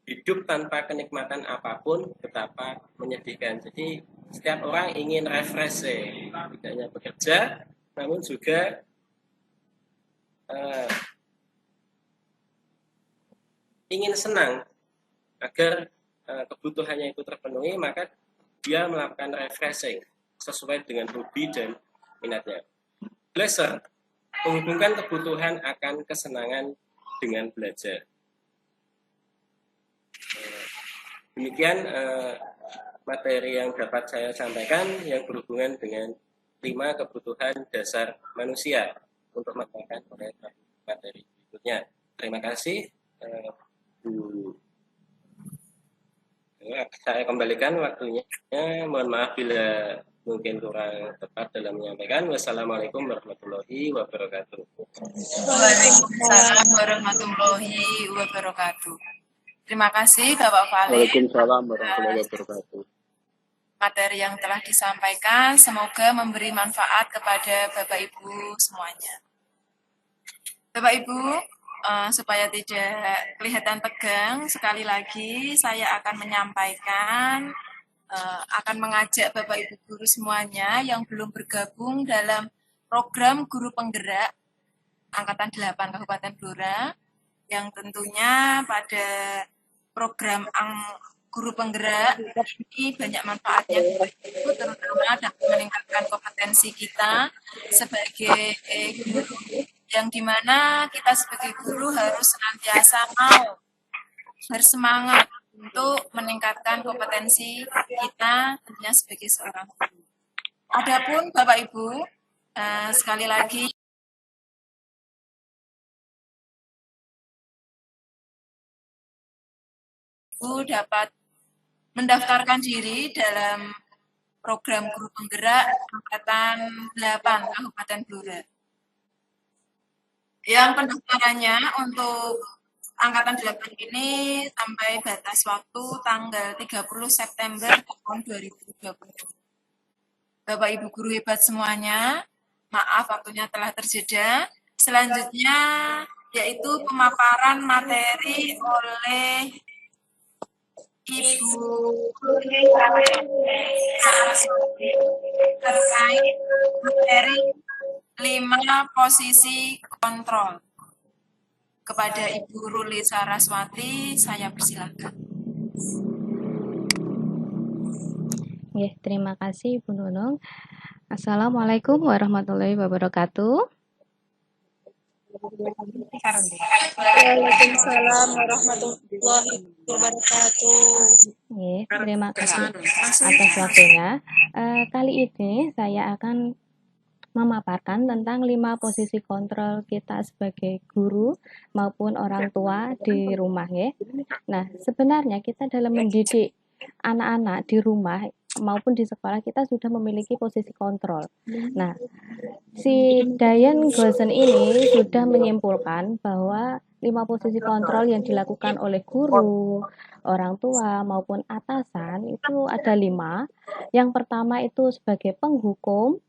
hidup tanpa kenikmatan apapun betapa menyedihkan. Jadi setiap orang ingin refreshing, tidak hanya bekerja, namun juga ingin senang agar kebutuhannya itu terpenuhi, maka dia melakukan refreshing sesuai dengan hobi dan minatnya. Pleasure menghubungkan kebutuhan akan kesenangan dengan belajar. Demikian materi yang dapat saya sampaikan yang berhubungan dengan 5 kebutuhan dasar manusia untuk mengembangkan materi berikutnya. Terima kasih, Bu. Saya kembalikan waktunya. Mohon maaf bila mungkin kurang tepat dalam menyampaikan. Wassalamualaikum warahmatullahi wabarakatuh. Waalaikumsalam warahmatullahi wabarakatuh. Terima kasih Bapak Valen. Waalaikumsalam warahmatullahi wabarakatuh. Materi yang telah disampaikan semoga memberi manfaat kepada Bapak Ibu semuanya. Bapak Ibu, supaya tidak kelihatan tegang, sekali lagi saya akan menyampaikan, akan mengajak Bapak Ibu guru semuanya yang belum bergabung dalam program guru penggerak Angkatan 8 Kabupaten Blora, yang tentunya pada program guru penggerak ini banyak manfaatnya, terutama dapat meningkatkan kompetensi kita sebagai guru, yang dimana kita sebagai guru harus senantiasa mau bersemangat untuk meningkatkan kompetensi kita tentunya sebagai seorang guru. Adapun Bapak Ibu, sekali lagi Ibu dapat mendaftarkan diri dalam program guru penggerak Angkatan 8 Kabupaten Blora. Yang pendaftarannya untuk Angkatan 8 ini sampai batas waktu tanggal 30 September tahun 2020. Bapak Ibu guru hebat semuanya, maaf waktunya telah terjeda. Selanjutnya yaitu pemaparan materi oleh Ibu terkait materi 5 posisi kontrol. Kepada Ibu Ruli Saraswati, saya persilakan. Terima kasih Ibu Nunung. Assalamualaikum warahmatullahi wabarakatuh. Waalaikumsalam warahmatullahi wabarakatuh. Terima kasih atas waktunya. Kali ini saya akan memaparkan tentang 5 posisi kontrol kita sebagai guru maupun orang tua di rumah. Nah, sebenarnya kita dalam mendidik anak-anak di rumah maupun di sekolah kita sudah memiliki posisi kontrol. Nah, si Diane Gosen ini sudah menyimpulkan bahwa 5 posisi kontrol yang dilakukan oleh guru, orang tua maupun atasan itu ada 5. Yang pertama itu sebagai penghukum,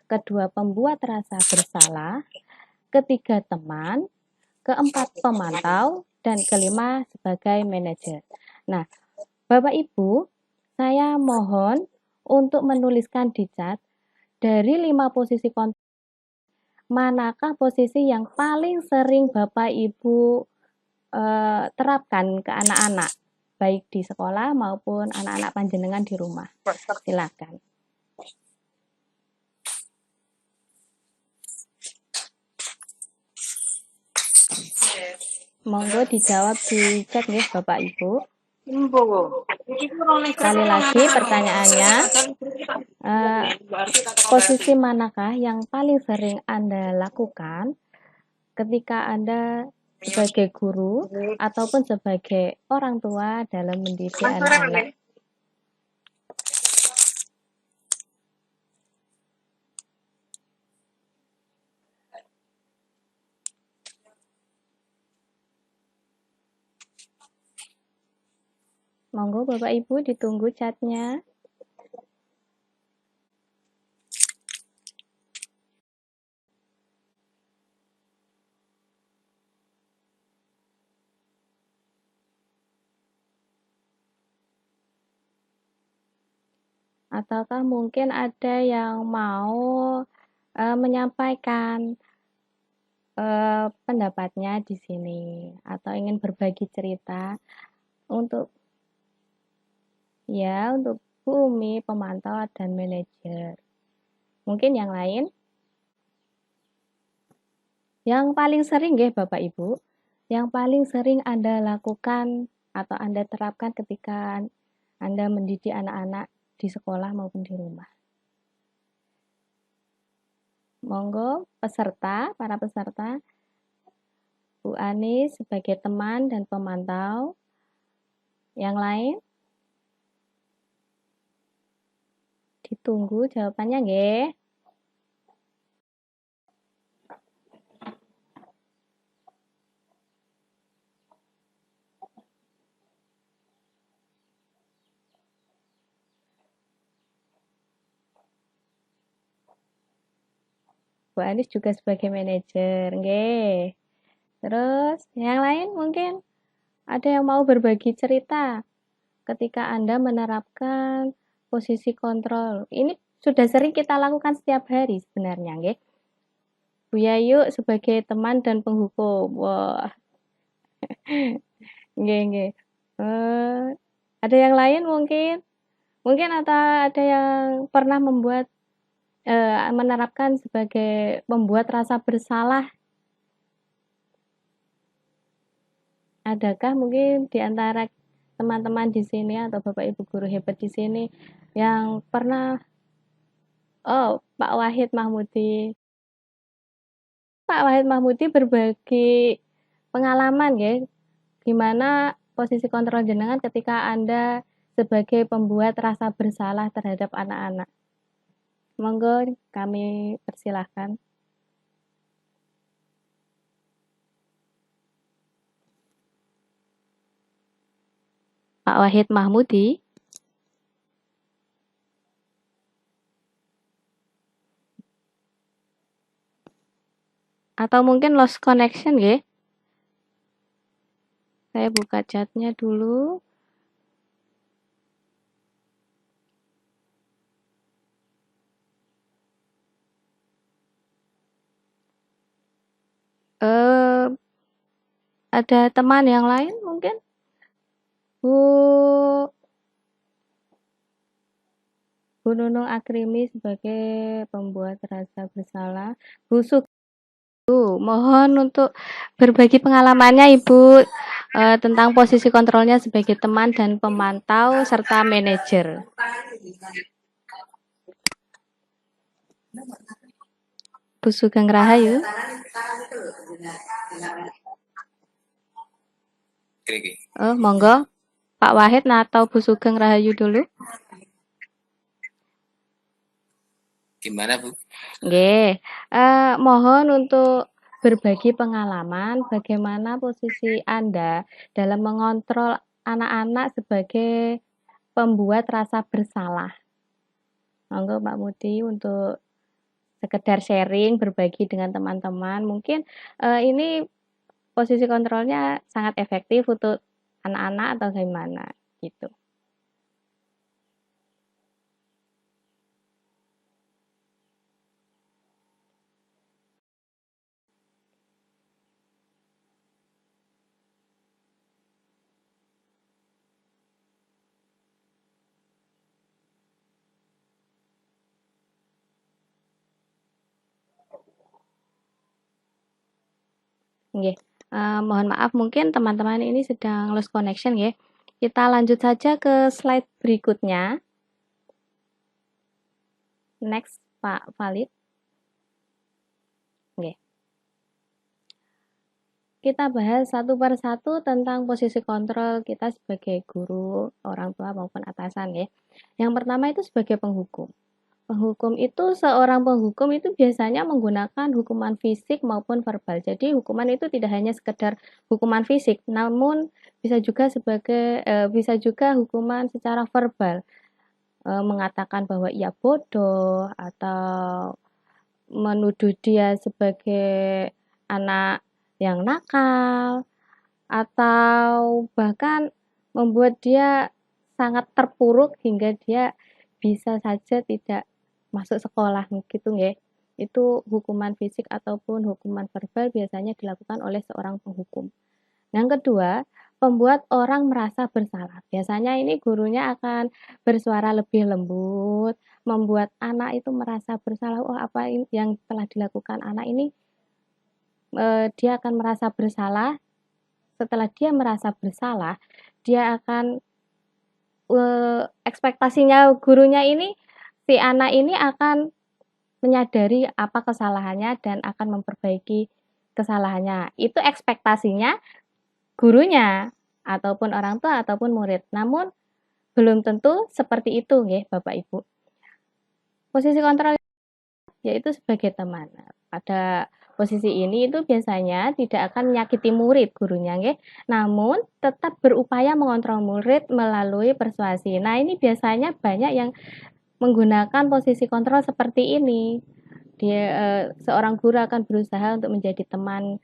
kedua pembuat rasa bersalah, ketiga teman, keempat pemantau, dan kelima sebagai manajer. Nah, Bapak Ibu, saya mohon untuk menuliskan di chat dari 5 posisi kontrol, manakah posisi yang paling sering Bapak Ibu terapkan ke anak-anak, baik di sekolah maupun anak-anak panjenengan di rumah. Silakan. Monggo dijawab di chat ya Bapak Ibu. Sekali lagi pertanyaannya, posisi manakah yang paling sering Anda lakukan ketika Anda sebagai guru ataupun sebagai orang tua dalam mendidik anak-anak? Monggo Bapak Ibu ditunggu chatnya. Ataukah mungkin ada yang mau menyampaikan pendapatnya di sini atau ingin berbagi cerita untuk untuk Bu Umi, pemantau dan manajer. Mungkin yang lain? Yang paling sering Bapak Ibu, yang paling sering Anda lakukan atau Anda terapkan ketika Anda mendidik anak-anak di sekolah maupun di rumah. Monggo para peserta, Bu Anis sebagai teman dan pemantau. Yang lain? Ditunggu jawabannya nggih. Bu Anis juga sebagai manajer, nggih. Terus yang lain mungkin ada yang mau berbagi cerita ketika Anda menerapkan posisi kontrol. Ini sudah sering kita lakukan setiap hari sebenarnya, nggih. Bu Yayu sebagai teman dan penghukum. Wah. Nggih. Ada yang lain mungkin? Mungkin atau ada yang pernah menerapkan sebagai membuat rasa bersalah. Adakah mungkin di antara teman-teman di sini atau Bapak Ibu guru hebat di sini yang pernah Pak Wahid Mahmudi. Pak Wahid Mahmudi berbagi pengalaman gimana posisi kontrol jenengan ketika Anda sebagai pembuat rasa bersalah terhadap anak-anak. Monggo kami persilahkan. Pak Wahid Mahmudi. Atau mungkin lost connection nggih? Saya buka chatnya dulu. Ada teman yang lain mungkin? Bu Nunung Akrimi sebagai pembuat rasa bersalah. Bu Sugeng, mohon untuk berbagi pengalamannya Ibu tentang posisi kontrolnya sebagai teman dan pemantau serta manajer. Bu Sugeng Rahayu. Monggo Pak Wahid atau Bu Sugeng Rahayu dulu. Gimana Bu? Nggih, mohon untuk berbagi pengalaman bagaimana posisi Anda dalam mengontrol anak-anak sebagai pembuat rasa bersalah. Monggo Pak Mudi untuk sekedar sharing, berbagi dengan teman-teman. Mungkin ini posisi kontrolnya sangat efektif untuk anak-anak atau gimana gitu. Nggih, mohon maaf mungkin teman-teman ini sedang lost connection nggih. Kita lanjut saja ke slide berikutnya. Next, Pak Valid. Nggih. Kita bahas satu per satu tentang posisi kontrol kita sebagai guru, orang tua maupun atasan nggih. Yang pertama itu sebagai penghukum. Seorang penghukum itu biasanya menggunakan hukuman fisik maupun verbal. Jadi hukuman itu tidak hanya sekedar hukuman fisik, namun bisa juga hukuman secara verbal. Mengatakan bahwa ia bodoh atau menuduh dia sebagai anak yang nakal atau bahkan membuat dia sangat terpuruk hingga dia bisa saja tidak masuk sekolah gitu nggih. Itu hukuman fisik ataupun hukuman verbal biasanya dilakukan oleh seorang penghukum. Yang kedua, membuat orang merasa bersalah. Biasanya ini gurunya akan bersuara lebih lembut, membuat anak itu merasa bersalah. Oh, apa yang telah dilakukan anak ini, dia akan merasa bersalah. Setelah dia merasa bersalah, dia akan ekspektasinya gurunya ini, si anak ini akan menyadari apa kesalahannya dan akan memperbaiki kesalahannya. Itu ekspektasinya gurunya ataupun orang tua ataupun murid. Namun belum tentu seperti itu nggih Bapak Ibu. Posisi kontrol yaitu sebagai teman. Pada posisi ini itu biasanya tidak akan menyakiti murid gurunya nggih, namun tetap berupaya mengontrol murid melalui persuasi. Nah, ini biasanya banyak yang menggunakan posisi kontrol seperti ini. Dia seorang guru akan berusaha untuk menjadi teman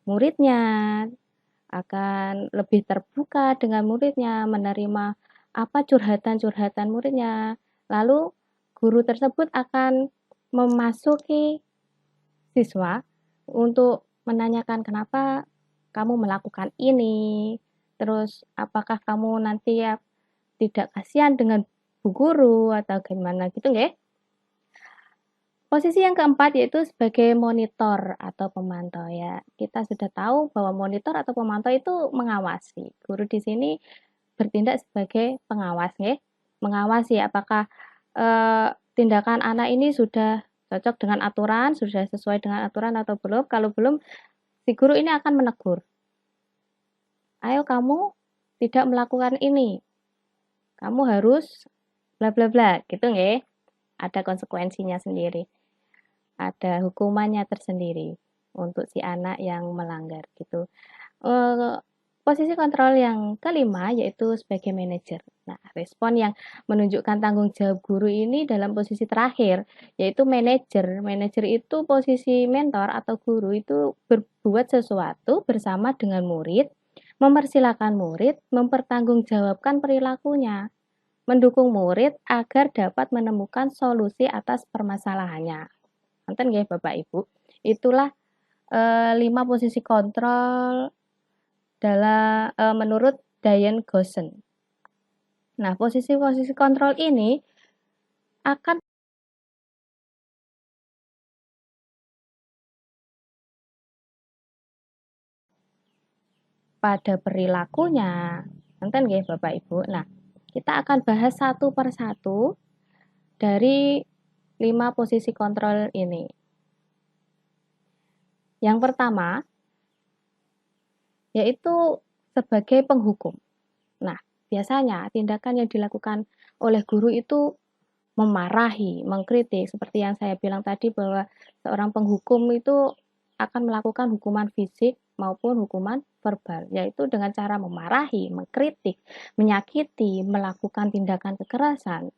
muridnya, akan lebih terbuka dengan muridnya, menerima apa curhatan-curhatan muridnya. Lalu guru tersebut akan memasuki siswa untuk menanyakan kenapa kamu melakukan ini, terus apakah kamu nanti ya tidak kasihan dengan bu guru atau gimana gitu nggih. Posisi yang keempat yaitu sebagai monitor atau pemantau ya. Kita sudah tahu bahwa monitor atau pemantau itu mengawasi. Guru di sini bertindak sebagai pengawas nggih. Mengawasi apakah tindakan anak ini sudah cocok dengan aturan, sudah sesuai dengan aturan atau belum. Kalau belum, si guru ini akan menegur. Ayo kamu tidak melakukan ini. Kamu harus bla bla bla, gitu nggih. Ada konsekuensinya sendiri. Ada hukumannya tersendiri untuk si anak yang melanggar gitu. Posisi kontrol yang kelima yaitu sebagai manajer. Nah, respon yang menunjukkan tanggung jawab guru ini dalam posisi terakhir yaitu manajer. Manajer itu posisi mentor atau guru itu berbuat sesuatu bersama dengan murid, mempersilahkan murid mempertanggungjawabkan perilakunya, mendukung murid agar dapat menemukan solusi atas permasalahannya. Nonton nggih Bapak Ibu. Itulah 5 posisi kontrol dalam menurut Diane Goshen. Nah, posisi-posisi kontrol ini akan pada perilakunya. Nonton nggih Bapak Ibu. Nah, kita akan bahas satu persatu dari 5 posisi kontrol ini. Yang pertama, yaitu sebagai penghukum. Nah, biasanya tindakan yang dilakukan oleh guru itu memarahi, mengkritik, seperti yang saya bilang tadi bahwa seorang penghukum itu akan melakukan hukuman fisik maupun hukuman verbal, yaitu dengan cara memarahi, mengkritik, menyakiti, melakukan tindakan kekerasan.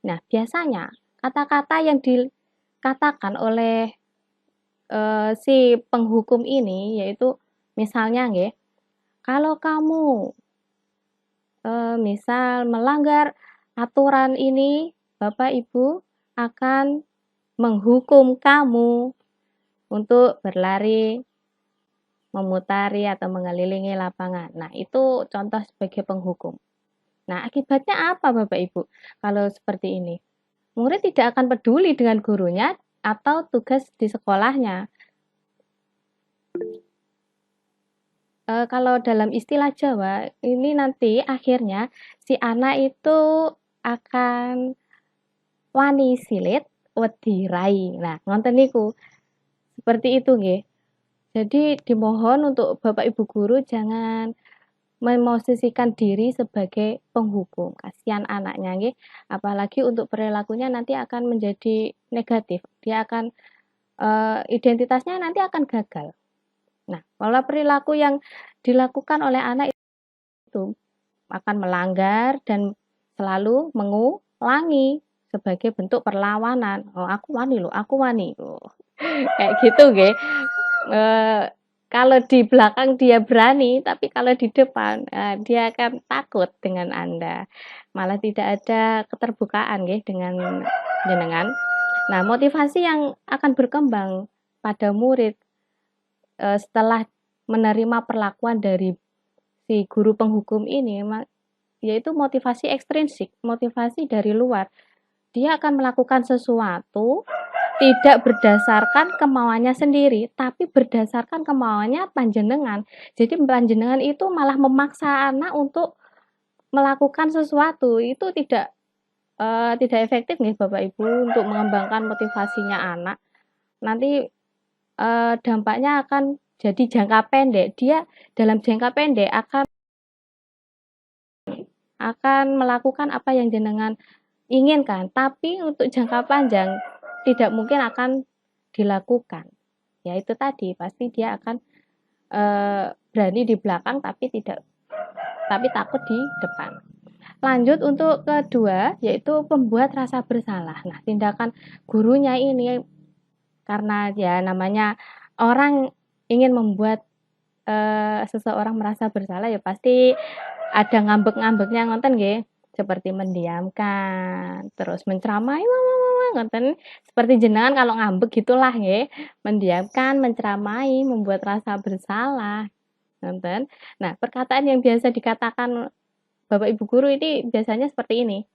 Nah, biasanya kata-kata yang dikatakan oleh si penghukum ini yaitu misalnya nggih, kalau kamu misal melanggar aturan ini, Bapak Ibu akan menghukum kamu untuk berlari, memutari atau mengelilingi lapangan. Nah, itu contoh sebagai penghukum. Nah, akibatnya apa Bapak Ibu kalau seperti ini? Murid tidak akan peduli dengan gurunya atau tugas di sekolahnya. Kalau dalam istilah Jawa, ini nanti akhirnya si anak itu akan wani silit wedi rai. Nah, ngonten niku. Seperti itu nggih. Jadi dimohon untuk Bapak Ibu guru jangan memosisikan diri sebagai penghukum. Kasihan anaknya nggih. Apalagi untuk perilakunya nanti akan menjadi negatif. Dia akan identitasnya nanti akan gagal. Nah, pola perilaku yang dilakukan oleh anak itu akan melanggar dan selalu mengulangi sebagai bentuk perlawanan. Oh, aku wani loh, aku wani. Oh, kayak gitu nggih. Kalau di belakang dia berani, tapi kalau di depan dia akan takut dengan Anda. Malah tidak ada keterbukaan nggih dengan jenengan. Nah, motivasi yang akan berkembang pada murid setelah menerima perlakuan dari si guru penghukum ini, yaitu motivasi ekstrinsik, motivasi dari luar. Dia akan melakukan sesuatu tidak berdasarkan kemauannya sendiri, tapi berdasarkan kemauannya panjenengan. Jadi panjenengan itu malah memaksa anak untuk melakukan sesuatu, itu tidak efektif nih Bapak Ibu untuk mengembangkan motivasinya anak. Nanti dampaknya akan jadi jangka pendek. Dia dalam jangka pendek akan melakukan apa yang jenengan inginkan, tapi untuk jangka panjang tidak mungkin akan dilakukan. Ya itu tadi, pasti dia akan berani di belakang tapi takut di depan. Lanjut untuk kedua, yaitu pembuat rasa bersalah. Nah, tindakan gurunya ini karena ya namanya orang ingin membuat seseorang merasa bersalah, ya pasti ada ngambek-ngambeknya ngoten nggih, seperti mendiamkan, terus menceramai ngoten. Seperti jenengan kalau ngambek gitulah nggih, mendiamkan, menceramai, membuat rasa bersalah ngoten. Nah, perkataan yang biasa dikatakan Bapak Ibu guru ini biasanya seperti ini.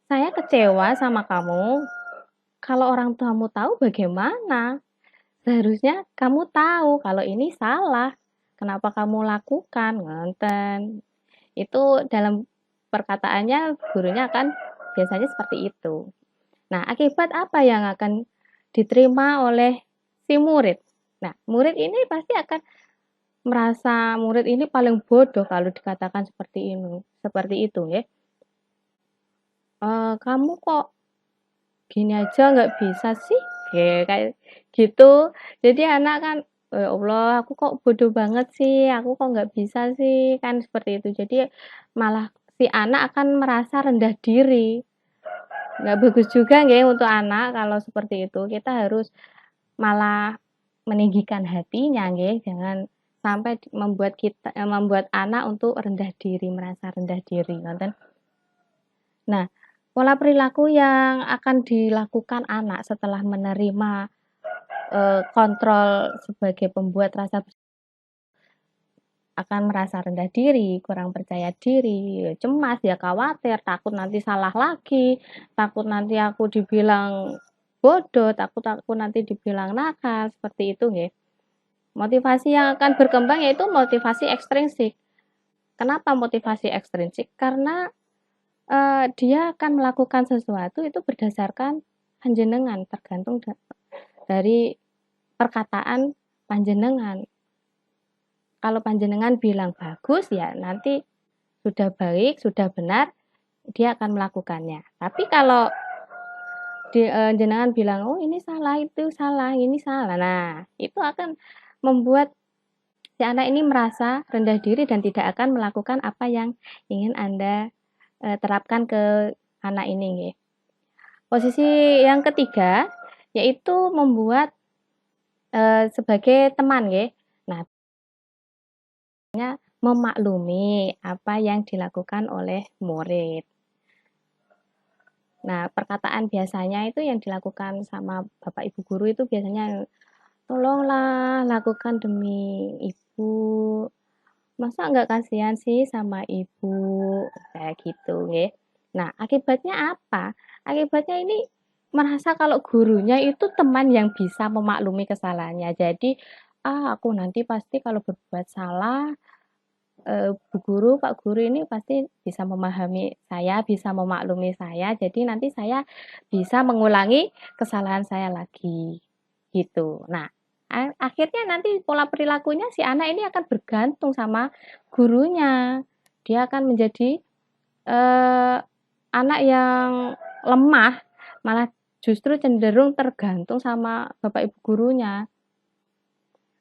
Saya kecewa sama kamu. Kalau orang tuamu tahu bagaimana? Seharusnya kamu tahu kalau ini salah. Kenapa kamu lakukan? Ngoten. Itu dalam perkataannya gurunya akan biasanya seperti itu. Nah, akibat apa yang akan diterima oleh si murid? Nah, murid ini pasti akan merasa murid ini paling bodoh kalau dikatakan seperti itu ya. Kamu kok gini aja nggak bisa sih? Kayak gitu. Jadi anak kan, ya Allah, aku kok bodoh banget sih, aku kok nggak bisa sih, kan seperti itu. Jadi malah si anak akan merasa rendah diri. Nggak bagus juga nggih untuk anak kalau seperti itu. Kita harus malah meninggikan hatinya nggih, jangan sampai membuat anak untuk rendah diri, merasa rendah diri, ngoten. Nah, pola perilaku yang akan dilakukan anak setelah menerima kontrol sebagai pembuat rasa akan merasa rendah diri, kurang percaya diri, cemas, ya khawatir, takut nanti salah lagi, takut nanti aku dibilang bodoh, takut aku nanti dibilang nakal, seperti itu nggih. Motivasi yang akan berkembang yaitu motivasi ekstrinsik. Kenapa motivasi ekstrinsik? Karena dia akan melakukan sesuatu itu berdasarkan panjenengan, tergantung dari perkataan panjenengan. Kalau panjenengan bilang bagus, ya nanti sudah baik, sudah benar, dia akan melakukannya. Tapi kalau jenengan bilang, oh ini salah, itu salah, ini salah. Nah, itu akan membuat si anak ini merasa rendah diri dan tidak akan melakukan apa yang ingin Anda terapkan ke anak ini nggih. Posisi yang ketiga yaitu membuat sebagai teman nggih. Nah, memaklumi apa yang dilakukan oleh murid. Nah, perkataan biasanya itu yang dilakukan sama Bapak Ibu guru itu biasanya, tolonglah lakukan demi ibu. Masa nggak kasihan sih sama ibu? Kayak gitu nggih. Nah, akibatnya apa? Akibatnya ini merasa kalau gurunya itu teman yang bisa memaklumi kesalahannya. Jadi, aku nanti pasti kalau berbuat salah, Bu guru, Pak guru ini pasti bisa memahami saya, bisa memaklumi saya. Jadi nanti saya bisa mengulangi kesalahan saya lagi. Gitu. Nah, akhirnya nanti pola perilakunya si anak ini akan bergantung sama gurunya. Dia akan menjadi anak yang lemah, malah justru cenderung tergantung sama Bapak Ibu gurunya.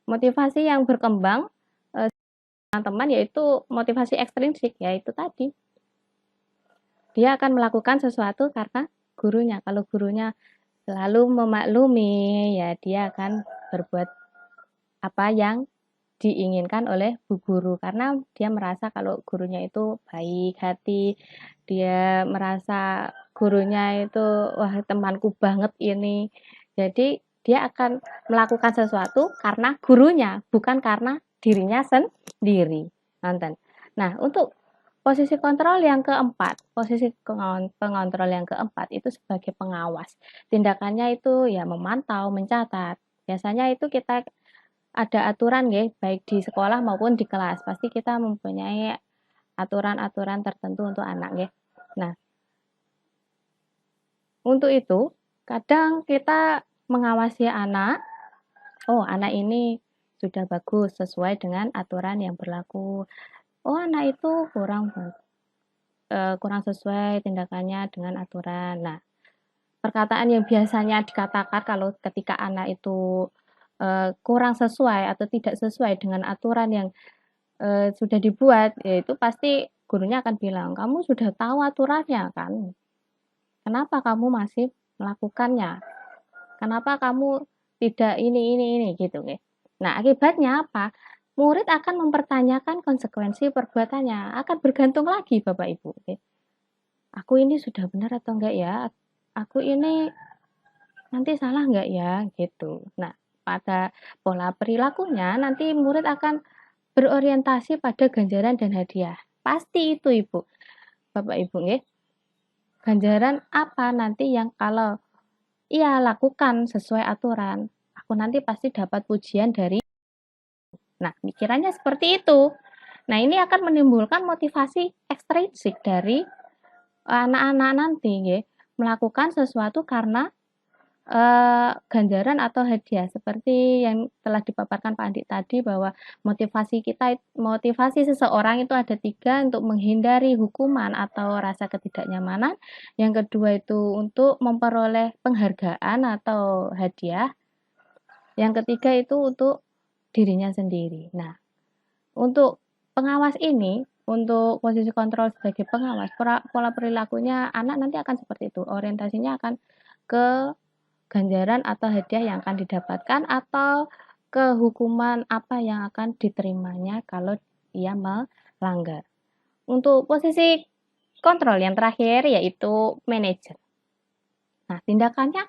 Motivasi yang berkembang teman-teman yaitu motivasi ekstrinsik, yaitu tadi. Dia akan melakukan sesuatu karena gurunya. Kalau gurunya selalu memaklumi, ya dia akan berbuat apa yang diinginkan oleh bu guru karena dia merasa kalau gurunya itu baik hati, dia merasa gurunya itu wah temanku banget ini. Jadi dia akan melakukan sesuatu karena gurunya, bukan karena dirinya sendiri. Nonton. Nah, untuk posisi kontrol yang keempat, posisi pengontrol yang keempat itu sebagai pengawas. Tindakannya itu ya memantau, mencatat. Biasanya itu kita ada aturan ya, baik di sekolah maupun di kelas. Pasti kita mempunyai aturan-aturan tertentu untuk anak ya. Nah, untuk itu kadang kita mengawasi anak, oh anak ini sudah bagus sesuai dengan aturan yang berlaku. Oh anak itu kurang sesuai tindakannya dengan aturan. Nah, perkataan yang biasanya dikatakan kalau ketika anak itu kurang sesuai atau tidak sesuai dengan aturan yang sudah dibuat, yaitu pasti gurunya akan bilang, kamu sudah tahu aturannya kan? Kenapa kamu masih melakukannya? Kenapa kamu tidak ini gitu ya. Nah, akibatnya apa? Murid akan mempertanyakan konsekuensi perbuatannya, akan bergantung lagi Bapak Ibu. Aku ini sudah benar atau enggak ya? Aku ini nanti salah enggak ya? Gitu. Nah, pada pola perilakunya nanti murid akan berorientasi pada ganjaran dan hadiah. Pasti itu Ibu. Bapak Ibu nggih. Ganjaran apa nanti yang kalau ia lakukan sesuai aturan, aku nanti pasti dapat pujian dari. Nah, pikirannya seperti itu. Nah, ini akan menimbulkan motivasi ekstrinsik dari anak-anak nanti ya, melakukan sesuatu karena ganjaran atau hadiah seperti yang telah dipaparkan Pak Andi tadi bahwa motivasi seseorang itu ada 3 untuk menghindari hukuman atau rasa ketidaknyamanan, yang kedua itu untuk memperoleh penghargaan atau hadiah, yang ketiga itu untuk dirinya sendiri. Nah, untuk pengawas ini, untuk posisi kontrol sebagai pengawas, pola perilakunya anak nanti akan seperti itu, orientasinya akan ke ganjaran atau hadiah yang akan didapatkan atau ke hukuman apa yang akan diterimanya kalau ia melanggar. Untuk posisi kontrol yang terakhir yaitu manajer. Nah, tindakannya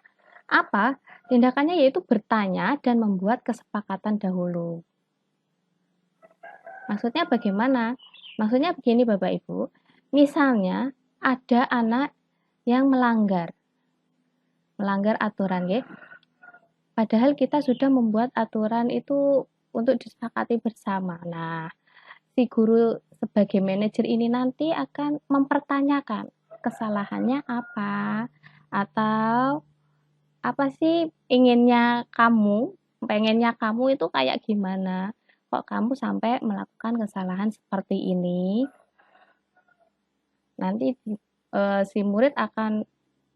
apa? Tindakannya yaitu bertanya dan membuat kesepakatan dahulu. Maksudnya bagaimana? Maksudnya begini Bapak Ibu, misalnya ada anak yang melanggar aturan ya. Padahal kita sudah membuat aturan itu untuk disepakati bersama. Nah, si guru sebagai manajer ini nanti akan mempertanyakan kesalahannya apa atau apa sih pengennya kamu itu kayak gimana? Kok kamu sampai melakukan kesalahan seperti ini? Nanti si murid akan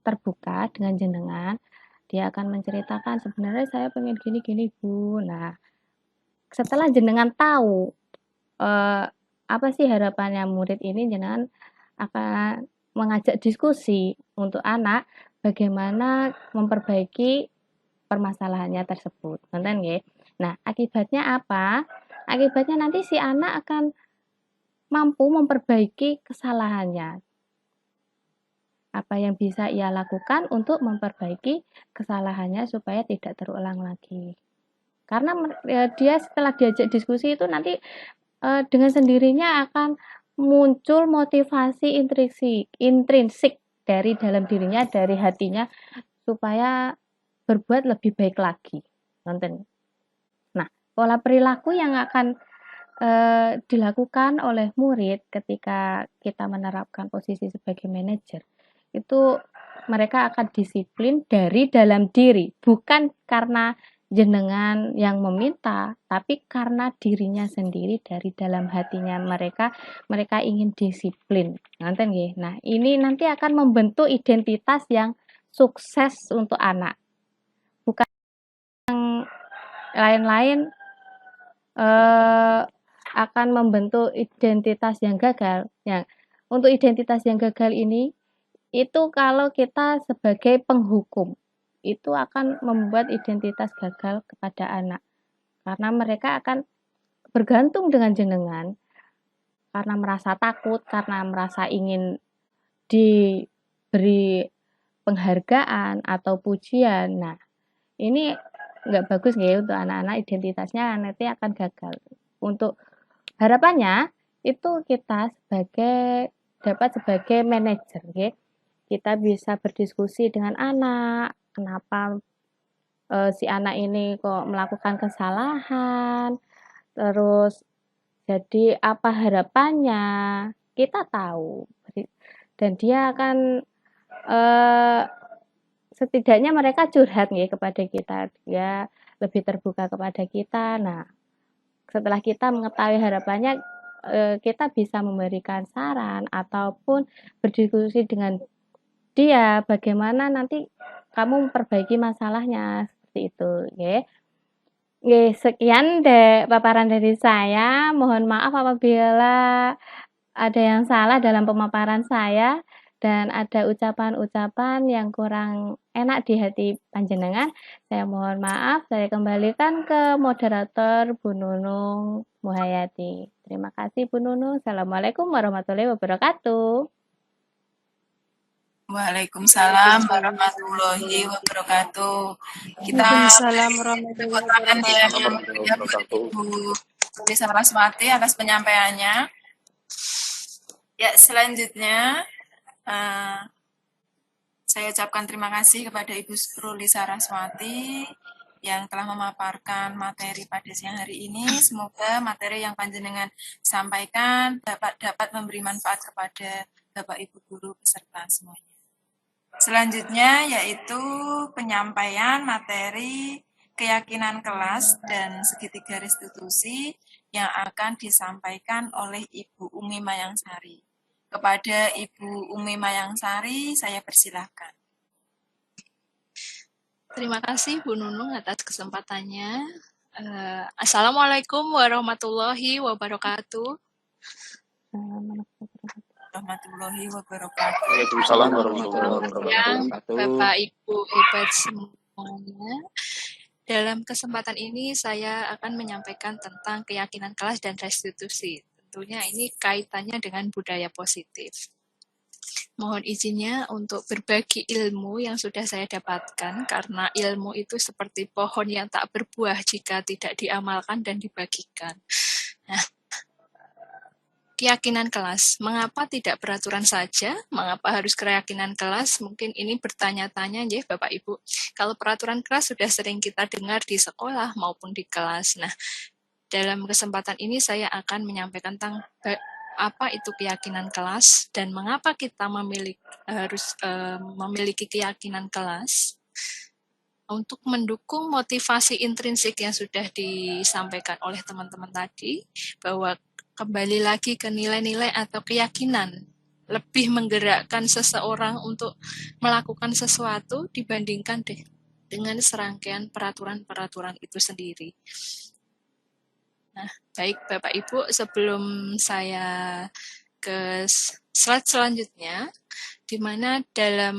terbuka dengan jenengan, dia akan menceritakan sebenarnya saya pengen gini Bu. Nah, setelah jenengan tahu apa sih harapannya murid ini, jenengan akan mengajak diskusi untuk anak bagaimana memperbaiki permasalahannya tersebut. Nonton nggih. Nah, akibatnya apa? Akibatnya nanti si anak akan mampu memperbaiki kesalahannya. Apa yang bisa ia lakukan untuk memperbaiki kesalahannya supaya tidak terulang lagi. Karena dia setelah diajak diskusi itu nanti dengan sendirinya akan muncul motivasi intrinsik dari dalam dirinya, dari hatinya supaya berbuat lebih baik lagi. Nonton. Nah, pola perilaku yang akan dilakukan oleh murid ketika kita menerapkan posisi sebagai manajer itu mereka akan disiplin dari dalam diri, bukan karena jenengan yang meminta, tapi karena dirinya sendiri dari dalam hatinya mereka ingin disiplin. Nonton nggih. Nah, ini nanti akan membentuk identitas yang sukses untuk anak. Bukan yang lain-lain akan membentuk identitas yang gagal. Yang untuk identitas yang gagal ini itu kalau kita sebagai penghukum itu akan membuat identitas gagal kepada anak karena mereka akan bergantung dengan jenengan karena merasa takut, karena merasa ingin diberi beri penghargaan atau pujian. Nah, ini nggak bagus nggih untuk anak-anak, identitasnya nanti akan gagal. Untuk harapannya itu kita dapat sebagai manajer nggih. Kita bisa berdiskusi dengan anak, kenapa si anak ini kok melakukan kesalahan, terus jadi apa harapannya, kita tahu. Dan dia akan setidaknya mereka curhat nih kepada kita, dia lebih terbuka kepada kita. Nah, setelah kita mengetahui harapannya, kita bisa memberikan saran ataupun berdiskusi dengan dia bagaimana nanti kamu memperbaiki masalahnya, seperti itu, nggih. Nggih, sekian paparan dari saya. Mohon maaf apabila ada yang salah dalam pemaparan saya dan ada ucapan-ucapan yang kurang enak di hati panjenengan. Saya mohon maaf. Saya kembalikan ke moderator Bu Nunung Muhayati. Terima kasih Bu Nunung. Assalamualaikum warahmatullahi wabarakatuh. Waalaikumsalam warahmatullahi wabarakatuh. Kita Waalaikumsalam warahmatullahi tepuk tangan ya wabarakatuh. Ibu Lisa Rasmati atas penyampaiannya. Ya, selanjutnya saya ucapkan terima kasih kepada Ibu Ruli Saraswati yang telah memaparkan materi pada siang hari ini. Semoga materi yang panjenengan sampaikan dapat memberi manfaat kepada Bapak Ibu guru peserta semuanya. Selanjutnya yaitu penyampaian materi keyakinan kelas dan segitiga restitusi yang akan disampaikan oleh Ibu Umi Mayangsari. Kepada Ibu Umi Mayangsari, saya persilahkan. Terima kasih Bu Nunung atas kesempatannya. Assalamualaikum warahmatullahi wabarakatuh. Warahmatullahi wabarakatuh. Waalaikumsalam warahmatullahi wabarakatuh. Bapak Ibu hebat semuanya. Dalam kesempatan ini saya akan menyampaikan tentang keyakinan kelas dan restitusi. Tentunya ini kaitannya dengan budaya positif. Mohon izinnya untuk berbagi ilmu yang sudah saya dapatkan, karena ilmu itu seperti pohon yang tak berbuah jika tidak diamalkan dan dibagikan. Nah, keyakinan kelas. Mengapa tidak peraturan saja? Mengapa harus keyakinan kelas? Mungkin ini bertanya-tanya ya Bapak Ibu. Kalau peraturan kelas sudah sering kita dengar di sekolah maupun di kelas. Nah, dalam kesempatan ini saya akan menyampaikan tentang apa itu keyakinan kelas dan mengapa kita harus memiliki keyakinan kelas untuk mendukung motivasi intrinsik yang sudah disampaikan oleh teman-teman tadi, bahwa kembali lagi ke nilai-nilai atau keyakinan lebih menggerakkan seseorang untuk melakukan sesuatu dibandingkan dengan serangkaian peraturan-peraturan itu sendiri. Nah, baik Bapak Ibu, sebelum saya ke slide selanjutnya, di mana dalam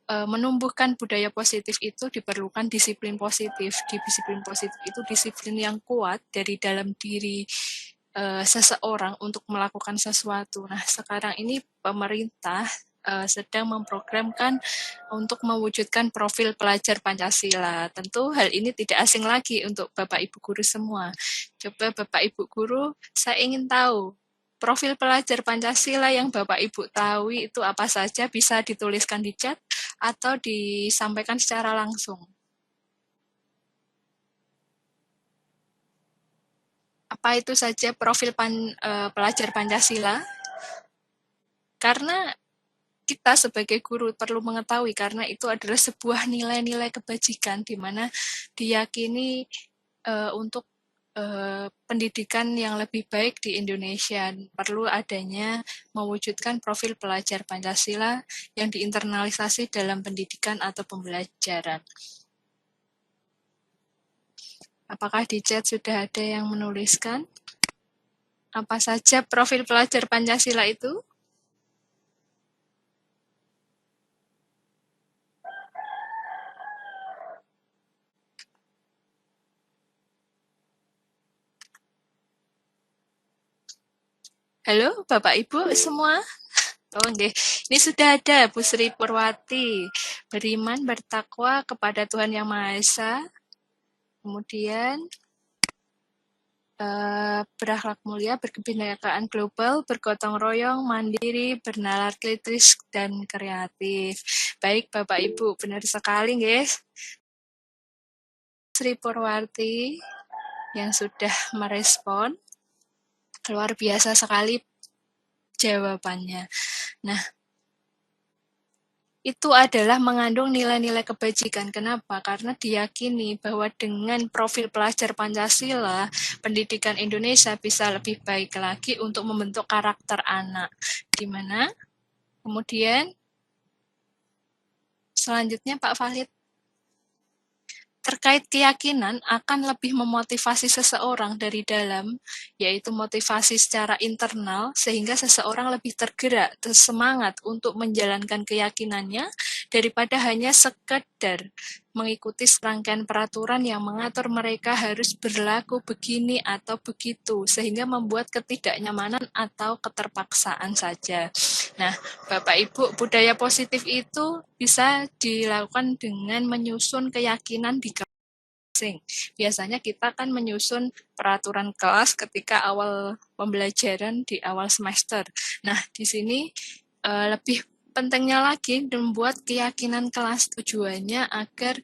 menumbuhkan budaya positif itu diperlukan disiplin positif. Disiplin positif itu disiplin yang kuat dari dalam diri seseorang untuk melakukan sesuatu. Nah, sekarang ini pemerintah sedang memprogramkan untuk mewujudkan profil pelajar Pancasila. Tentu hal ini tidak asing lagi untuk Bapak Ibu guru semua. Coba Bapak Ibu guru, saya ingin tahu profil pelajar Pancasila yang Bapak Ibu tahu itu apa saja, bisa dituliskan di chat atau disampaikan secara langsung. Apa itu saja profil pelajar Pancasila? Karena kita sebagai guru perlu mengetahui, karena itu adalah sebuah nilai-nilai kebajikan di mana diyakini untuk pendidikan yang lebih baik di Indonesia. Perlu adanya mewujudkan profil pelajar Pancasila yang diinternalisasi dalam pendidikan atau pembelajaran. Apakah di chat sudah ada yang menuliskan? Apa saja profil pelajar Pancasila itu? Halo, Bapak Ibu semua. Oh, nggih. Ini sudah ada Bu Sri Purwati. Beriman, bertakwa kepada Tuhan Yang Maha Esa. Kemudian berakhlak mulia, berkebinekaan global, bergotong royong, mandiri, bernalar kritis, dan kreatif. Baik, Bapak Ibu, benar sekali, guys. Sri Purwati yang sudah merespon, luar biasa sekali jawabannya. Nah, itu adalah mengandung nilai-nilai kebajikan. Kenapa? Karena diyakini bahwa dengan profil pelajar Pancasila, pendidikan Indonesia bisa lebih baik lagi untuk membentuk karakter anak. Di mana kemudian selanjutnya Pak Fahid, terkait keyakinan akan lebih memotivasi seseorang dari dalam, yaitu motivasi secara internal, sehingga seseorang lebih tergerak, tersemangat untuk menjalankan keyakinannya, daripada hanya sekedar mengikuti serangkaian peraturan yang mengatur mereka harus berlaku begini atau begitu, sehingga membuat ketidaknyamanan atau keterpaksaan saja. Nah, Bapak Ibu, budaya positif itu bisa dilakukan dengan menyusun keyakinan di kelas. Biasanya kita kan menyusun peraturan kelas ketika awal pembelajaran di awal semester. Nah, di sini lebih pentingnya lagi membuat keyakinan kelas, tujuannya agar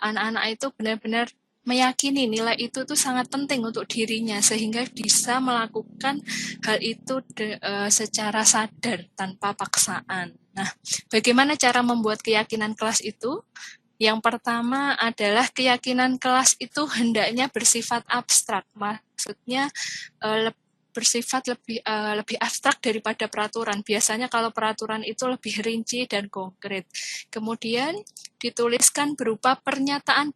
anak-anak itu benar-benar meyakini nilai itu tuh sangat penting untuk dirinya, sehingga bisa melakukan hal itu secara sadar tanpa paksaan. Nah, bagaimana cara membuat keyakinan kelas itu? Yang pertama adalah keyakinan kelas itu hendaknya bersifat abstrak, maksudnya bersifat lebih abstrak daripada peraturan. Biasanya kalau peraturan itu lebih rinci dan konkret. Kemudian dituliskan berupa pernyataan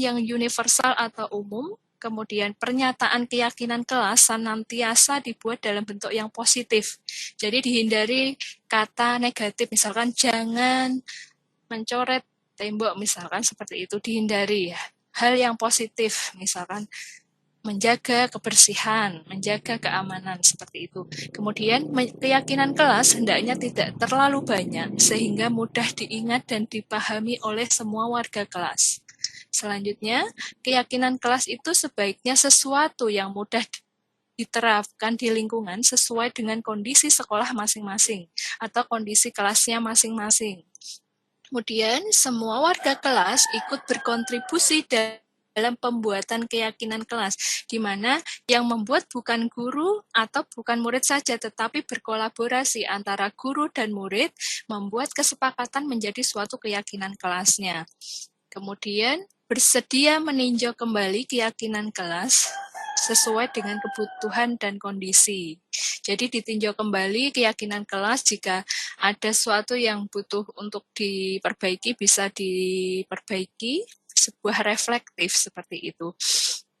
yang universal atau umum. Kemudian pernyataan keyakinan kelas senantiasa dibuat dalam bentuk yang positif. Jadi dihindari kata negatif, misalkan jangan mencoret tembok, misalkan seperti itu, dihindari ya. Hal yang positif, misalkan menjaga kebersihan, menjaga keamanan, seperti itu. Kemudian keyakinan kelas hendaknya tidak terlalu banyak, sehingga mudah diingat dan dipahami oleh semua warga kelas. Selanjutnya, keyakinan kelas itu sebaiknya sesuatu yang mudah diterapkan di lingkungan sesuai dengan kondisi sekolah masing-masing atau kondisi kelasnya masing-masing. Kemudian, semua warga kelas ikut berkontribusi dalam pembuatan keyakinan kelas, di mana yang membuat bukan guru atau bukan murid saja, tetapi berkolaborasi antara guru dan murid, membuat kesepakatan menjadi suatu keyakinan kelasnya. Kemudian, bersedia meninjau kembali keyakinan kelas sesuai dengan kebutuhan dan kondisi. Jadi ditinjau kembali keyakinan kelas, jika ada sesuatu yang butuh untuk diperbaiki, bisa diperbaiki, sebuah reflektif seperti itu.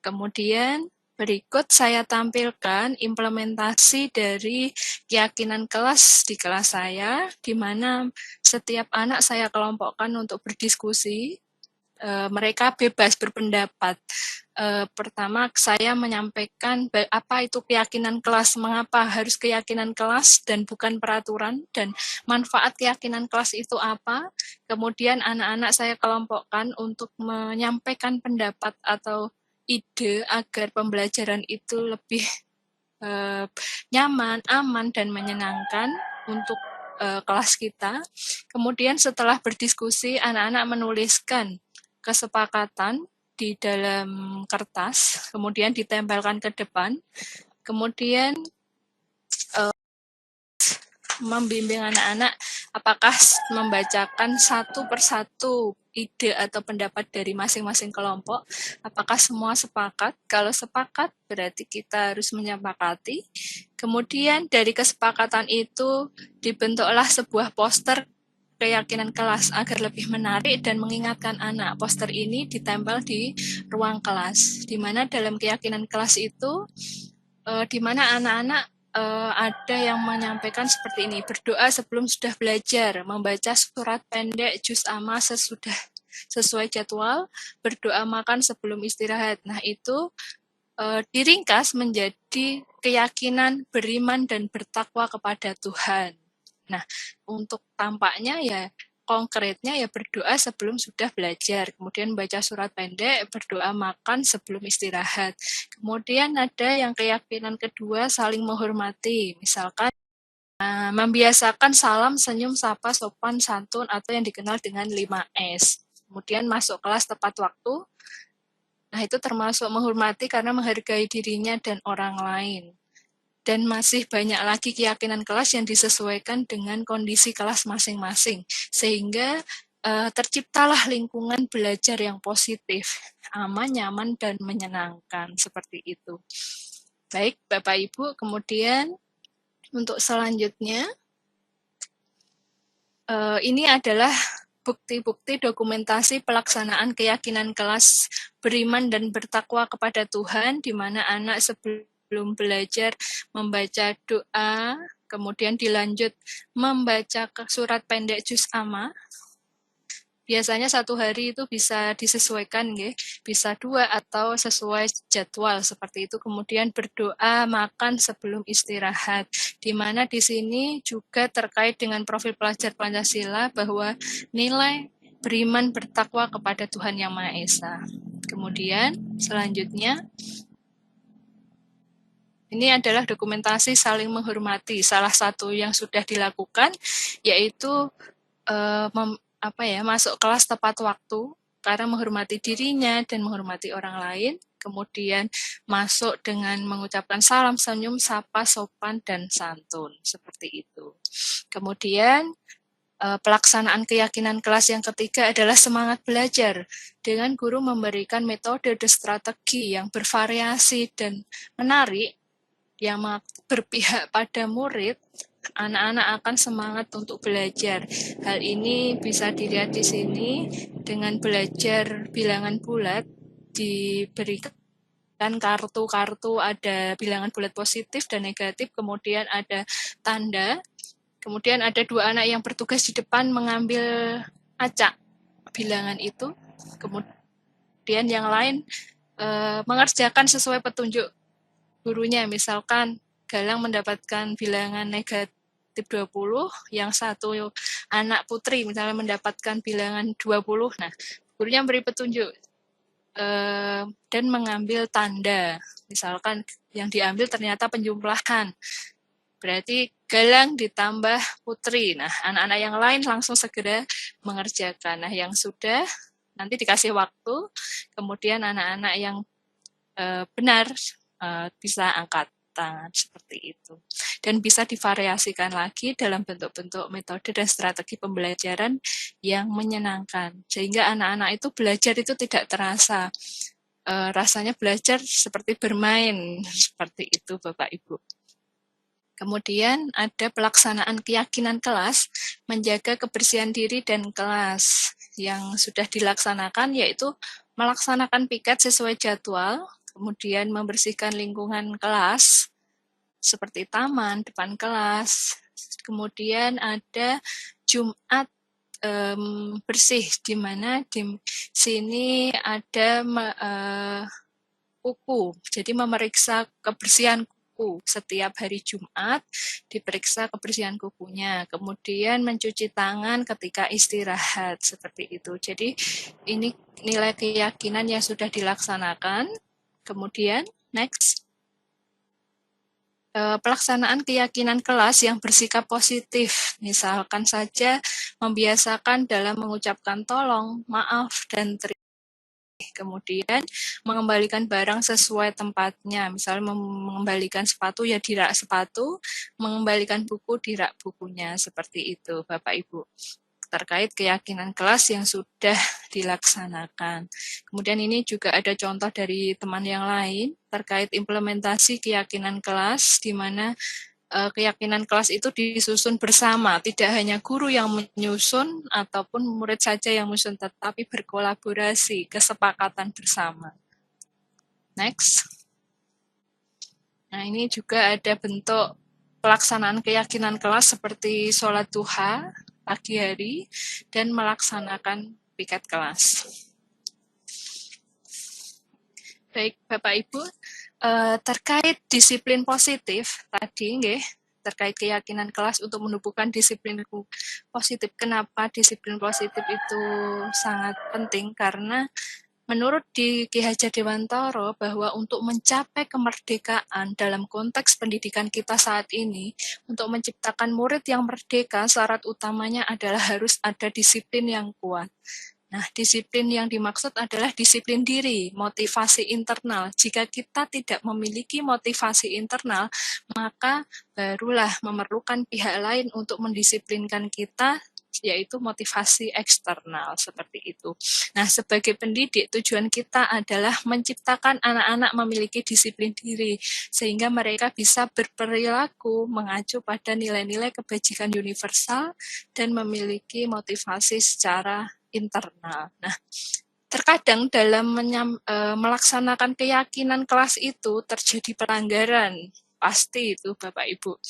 Kemudian berikut saya tampilkan implementasi dari keyakinan kelas di kelas saya, di mana setiap anak saya kelompokkan untuk berdiskusi. Mereka bebas berpendapat. Pertama, saya menyampaikan apa itu keyakinan kelas, mengapa harus keyakinan kelas dan bukan peraturan, dan manfaat keyakinan kelas itu apa. Kemudian anak-anak saya kelompokkan untuk menyampaikan pendapat atau ide agar pembelajaran itu lebih nyaman, aman, dan menyenangkan untuk kelas kita. Kemudian setelah berdiskusi, anak-anak menuliskan kesepakatan di dalam kertas, kemudian ditempelkan ke depan, kemudian membimbing anak-anak apakah membacakan satu persatu ide atau pendapat dari masing-masing kelompok, apakah semua sepakat. Kalau sepakat, berarti kita harus menyepakati. Kemudian dari kesepakatan itu dibentuklah sebuah poster keyakinan kelas agar lebih menarik dan mengingatkan anak. Poster ini ditempel di ruang kelas, di mana dalam keyakinan kelas itu, di mana anak-anak ada yang menyampaikan seperti ini: berdoa sebelum sudah belajar, membaca surat pendek juz amma sesuai jadwal, berdoa makan sebelum istirahat. Nah, itu diringkas menjadi di keyakinan, beriman, dan bertakwa kepada Tuhan. Nah, untuk tampaknya ya konkretnya ya berdoa sebelum sudah belajar, kemudian baca surat pendek, berdoa makan sebelum istirahat. Kemudian ada yang keyakinan kedua saling menghormati, misalkan membiasakan salam, senyum, sapa, sopan, santun, atau yang dikenal dengan 5S. Kemudian masuk kelas tepat waktu, nah itu termasuk menghormati karena menghargai dirinya dan orang lain. Dan masih banyak lagi keyakinan kelas yang disesuaikan dengan kondisi kelas masing-masing, sehingga terciptalah lingkungan belajar yang positif, aman, nyaman, dan menyenangkan, seperti itu. Baik, Bapak Ibu, kemudian untuk selanjutnya, ini adalah bukti-bukti dokumentasi pelaksanaan keyakinan kelas beriman dan bertakwa kepada Tuhan, di mana anak sebelum belajar membaca doa, kemudian dilanjut membaca surat pendek juz amma. Biasanya 1 hari itu bisa disesuaikan, bisa 2 atau sesuai jadwal seperti itu. Kemudian berdoa, makan sebelum istirahat. Di mana di sini juga terkait dengan profil pelajar Pancasila bahwa nilai beriman bertakwa kepada Tuhan Yang Maha Esa. Kemudian selanjutnya ini adalah dokumentasi saling menghormati. Salah satu yang sudah dilakukan yaitu masuk kelas tepat waktu karena menghormati dirinya dan menghormati orang lain. Kemudian masuk dengan mengucapkan salam, senyum, sapa, sopan, dan santun. Seperti itu. Kemudian pelaksanaan keyakinan kelas yang ketiga adalah semangat belajar dengan guru memberikan metode dan strategi yang bervariasi dan menarik yang berpihak pada murid. Anak-anak akan semangat untuk belajar. Hal ini bisa dilihat di sini dengan belajar bilangan bulat, diberikan kartu-kartu, ada bilangan bulat positif dan negatif, kemudian ada tanda, kemudian ada 2 anak yang bertugas di depan mengambil acak bilangan itu, kemudian yang lain mengerjakan sesuai petunjuk gurunya, misalkan Galang mendapatkan bilangan negatif 20, yang satu anak putri misalnya mendapatkan bilangan 20. Nah, gurunya beri petunjuk dan mengambil tanda. Misalkan yang diambil ternyata penjumlahan. Berarti Galang ditambah putri. Nah, anak-anak yang lain langsung segera mengerjakan. Nah, yang sudah nanti dikasih waktu, kemudian anak-anak yang benar bisa angkat tangan seperti itu. Dan bisa divariasikan lagi dalam bentuk-bentuk metode dan strategi pembelajaran yang menyenangkan. Sehingga anak-anak itu belajar itu tidak terasa. Rasanya belajar seperti bermain. Seperti itu Bapak Ibu. Kemudian ada pelaksanaan keyakinan kelas, menjaga kebersihan diri dan kelas. Yang sudah dilaksanakan yaitu melaksanakan piket sesuai jadwal, kemudian membersihkan lingkungan kelas, seperti taman, depan kelas. Kemudian ada Jumat bersih, di mana di sini ada kuku. Jadi memeriksa kebersihan kuku. Setiap hari Jumat diperiksa kebersihan kukunya. Kemudian mencuci tangan ketika istirahat, seperti itu. Jadi ini nilai keyakinan yang sudah dilaksanakan. Kemudian, next. Pelaksanaan keyakinan kelas yang bersikap positif. Misalkan saja membiasakan dalam mengucapkan tolong, maaf, dan terima. Kemudian mengembalikan barang sesuai tempatnya. Misalnya mengembalikan sepatu ya di rak sepatu, mengembalikan buku di rak bukunya. Seperti itu Bapak Ibu. Terkait keyakinan kelas yang sudah dilaksanakan. Kemudian ini juga ada contoh dari teman yang lain terkait implementasi keyakinan kelas, di mana keyakinan kelas itu disusun bersama, tidak hanya guru yang menyusun ataupun murid saja yang menyusun, tetapi berkolaborasi, kesepakatan bersama. Next. Nah, ini juga ada bentuk pelaksanaan keyakinan kelas seperti sholat duha pagi hari, dan melaksanakan piket kelas. Baik, Bapak Ibu, Terkait disiplin positif tadi nggih, terkait keyakinan kelas untuk menumbuhkan disiplin positif. Kenapa disiplin positif itu sangat penting? Karena menurut di Ki Hajar Dewantara bahwa untuk mencapai kemerdekaan dalam konteks pendidikan kita saat ini, untuk menciptakan murid yang merdeka, syarat utamanya adalah harus ada disiplin yang kuat. Nah, disiplin yang dimaksud adalah disiplin diri, motivasi internal. Jika kita tidak memiliki motivasi internal, maka barulah memerlukan pihak lain untuk mendisiplinkan kita, yaitu motivasi eksternal, seperti itu. Nah, sebagai pendidik, tujuan kita adalah menciptakan anak-anak memiliki disiplin diri, sehingga mereka bisa berperilaku mengacu pada nilai-nilai kebajikan universal dan memiliki motivasi secara internal. Nah, terkadang dalam melaksanakan keyakinan kelas itu terjadi pelanggaran. Pasti itu Bapak Ibu.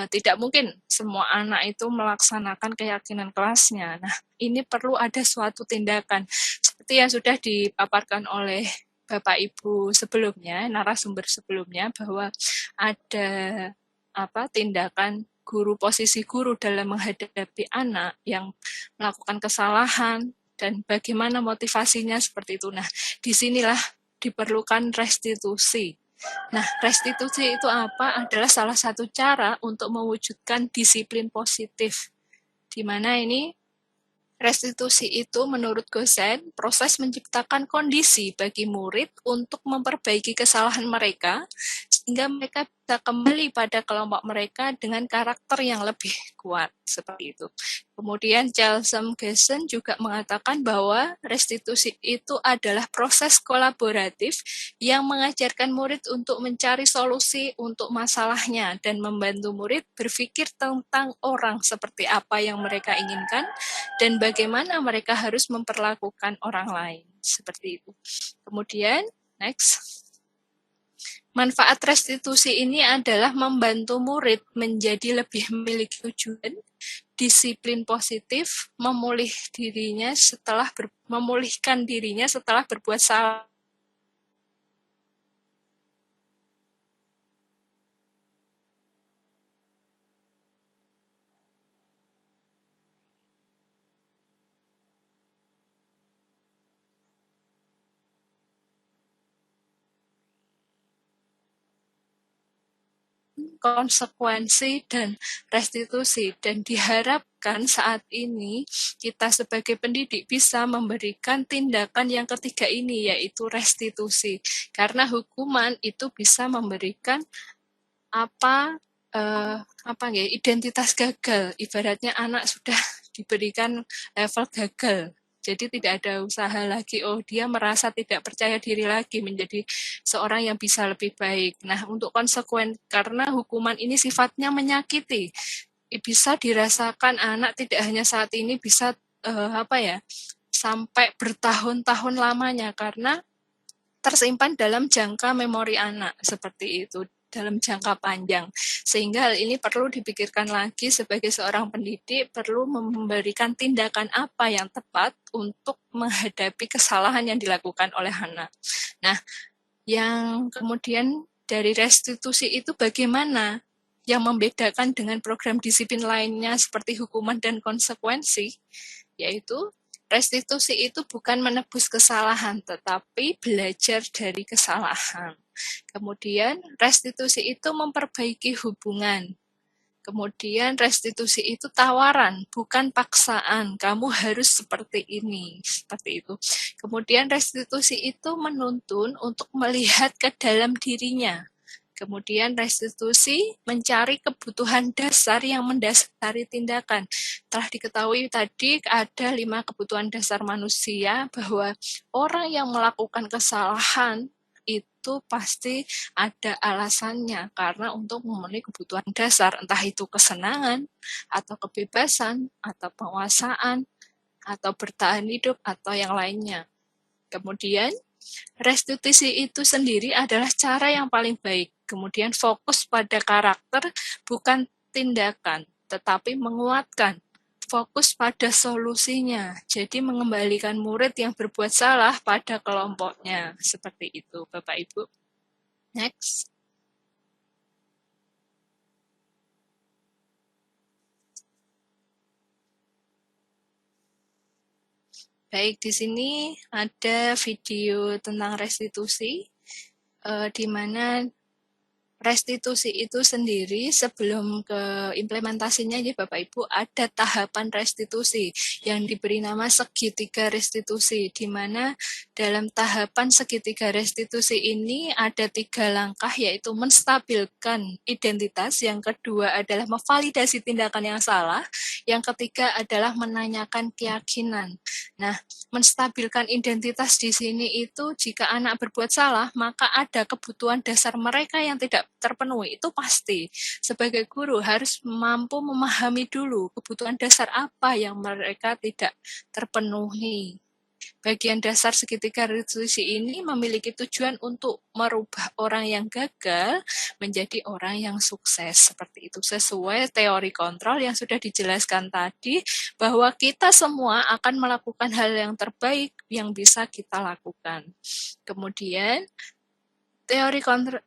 Tidak mungkin semua anak itu melaksanakan keyakinan kelasnya. Nah, ini perlu ada suatu tindakan. Seperti yang sudah dipaparkan oleh Bapak Ibu sebelumnya, narasumber sebelumnya, bahwa ada tindakan posisi guru dalam menghadapi anak yang melakukan kesalahan dan bagaimana motivasinya seperti itu. Nah, disinilah diperlukan restitusi. Nah, restitusi itu apa? Adalah salah satu cara untuk mewujudkan disiplin positif. Di mana ini restitusi itu menurut Gosen, proses menciptakan kondisi bagi murid untuk memperbaiki kesalahan mereka, sehingga mereka bisa kembali pada kelompok mereka dengan karakter yang lebih kuat, seperti itu. Kemudian Chelsom Gosen juga mengatakan bahwa restitusi itu adalah proses kolaboratif yang mengajarkan murid untuk mencari solusi untuk masalahnya dan membantu murid berpikir tentang orang seperti apa yang mereka inginkan dan bagaimana mereka harus memperlakukan orang lain. Seperti itu. Kemudian, next. Manfaat restitusi ini adalah membantu murid menjadi lebih memiliki tujuan, disiplin positif, memulihkan dirinya setelah berbuat salah. Konsekuensi dan restitusi, dan diharapkan saat ini kita sebagai pendidik bisa memberikan tindakan yang ketiga ini, yaitu restitusi, karena hukuman itu bisa memberikan identitas gagal. Ibaratnya anak sudah diberikan level gagal. Jadi tidak ada usaha lagi, dia merasa tidak percaya diri lagi menjadi seorang yang bisa lebih baik. Nah, untuk karena hukuman ini sifatnya menyakiti, bisa dirasakan anak tidak hanya saat ini, bisa sampai bertahun-tahun lamanya, karena tersimpan dalam jangka memori anak, seperti itu, dalam jangka panjang. Sehingga hal ini perlu dipikirkan lagi sebagai seorang pendidik, perlu memberikan tindakan apa yang tepat untuk menghadapi kesalahan yang dilakukan oleh anak. Nah, yang kemudian dari restitusi itu bagaimana yang membedakan dengan program disiplin lainnya seperti hukuman dan konsekuensi, yaitu restitusi itu bukan menebus kesalahan, tetapi belajar dari kesalahan. Kemudian restitusi itu memperbaiki hubungan. Kemudian restitusi itu tawaran, bukan paksaan. Kamu harus seperti ini, seperti itu. Kemudian restitusi itu menuntun untuk melihat ke dalam dirinya. Kemudian restitusi mencari kebutuhan dasar yang mendasari tindakan. Telah diketahui tadi ada 5 kebutuhan dasar manusia, bahwa orang yang melakukan kesalahan itu pasti ada alasannya, karena untuk memenuhi kebutuhan dasar, entah itu kesenangan, atau kebebasan, atau penguasaan, atau bertahan hidup, atau yang lainnya. Kemudian, restitusi itu sendiri adalah cara yang paling baik. Kemudian fokus pada karakter, bukan tindakan, tetapi menguatkan. Fokus pada solusinya, jadi mengembalikan murid yang berbuat salah pada kelompoknya. Seperti itu, Bapak Ibu. Next. Baik, di sini ada video tentang restitusi, di mana restitusi itu sendiri sebelum ke implementasinya ya Bapak Ibu ada tahapan restitusi yang diberi nama segitiga restitusi, di mana dalam tahapan segitiga restitusi ini ada 3 langkah, yaitu menstabilkan identitas, yang kedua adalah memvalidasi tindakan yang salah, yang ketiga adalah menanyakan keyakinan. Nah, menstabilkan identitas di sini itu jika anak berbuat salah, maka ada kebutuhan dasar mereka yang tidak terpenuhi, itu pasti. Sebagai guru harus mampu memahami dulu kebutuhan dasar apa yang mereka tidak terpenuhi. Bagian dasar segitiga restitusi ini memiliki tujuan untuk merubah orang yang gagal menjadi orang yang sukses. Seperti itu, sesuai teori kontrol yang sudah dijelaskan tadi, bahwa kita semua akan melakukan hal yang terbaik yang bisa kita lakukan. Kemudian, teori kontrol,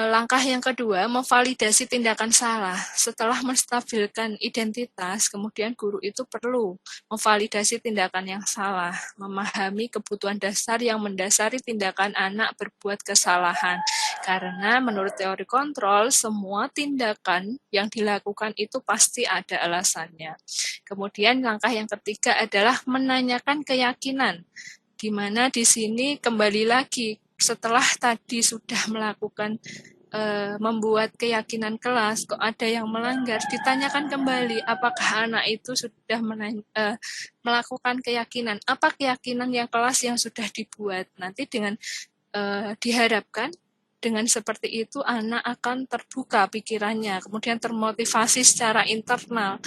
langkah yang kedua, memvalidasi tindakan salah. Setelah menstabilkan identitas, kemudian guru itu perlu memvalidasi tindakan yang salah, memahami kebutuhan dasar yang mendasari tindakan anak berbuat kesalahan. Karena menurut teori kontrol, semua tindakan yang dilakukan itu pasti ada alasannya. Kemudian langkah yang ketiga adalah menanyakan keyakinan, di mana di sini kembali lagi setelah tadi sudah melakukan membuat keyakinan kelas, kok ada yang melanggar, ditanyakan kembali apakah anak itu sudah melakukan keyakinan, apa keyakinan yang kelas yang sudah dibuat. Nanti dengan diharapkan dengan seperti itu anak akan terbuka pikirannya, kemudian termotivasi secara internal.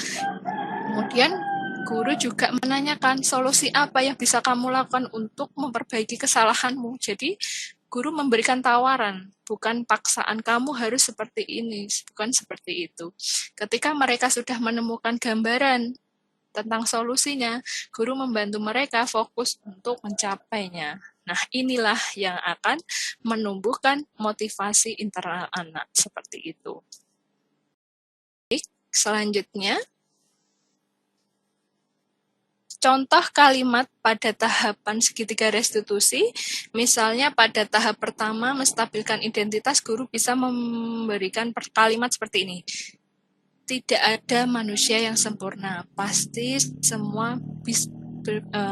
Kemudian guru juga menanyakan solusi apa yang bisa kamu lakukan untuk memperbaiki kesalahanmu. Jadi guru memberikan tawaran, bukan paksaan kamu harus seperti ini, bukan seperti itu. Ketika mereka sudah menemukan gambaran tentang solusinya, guru membantu mereka fokus untuk mencapainya. Nah, inilah yang akan menumbuhkan motivasi internal anak, seperti itu. Baik, selanjutnya, contoh kalimat pada tahapan segitiga restitusi, misalnya pada tahap pertama menstabilkan identitas, guru bisa memberikan kalimat seperti ini. Tidak ada manusia yang sempurna, pasti semua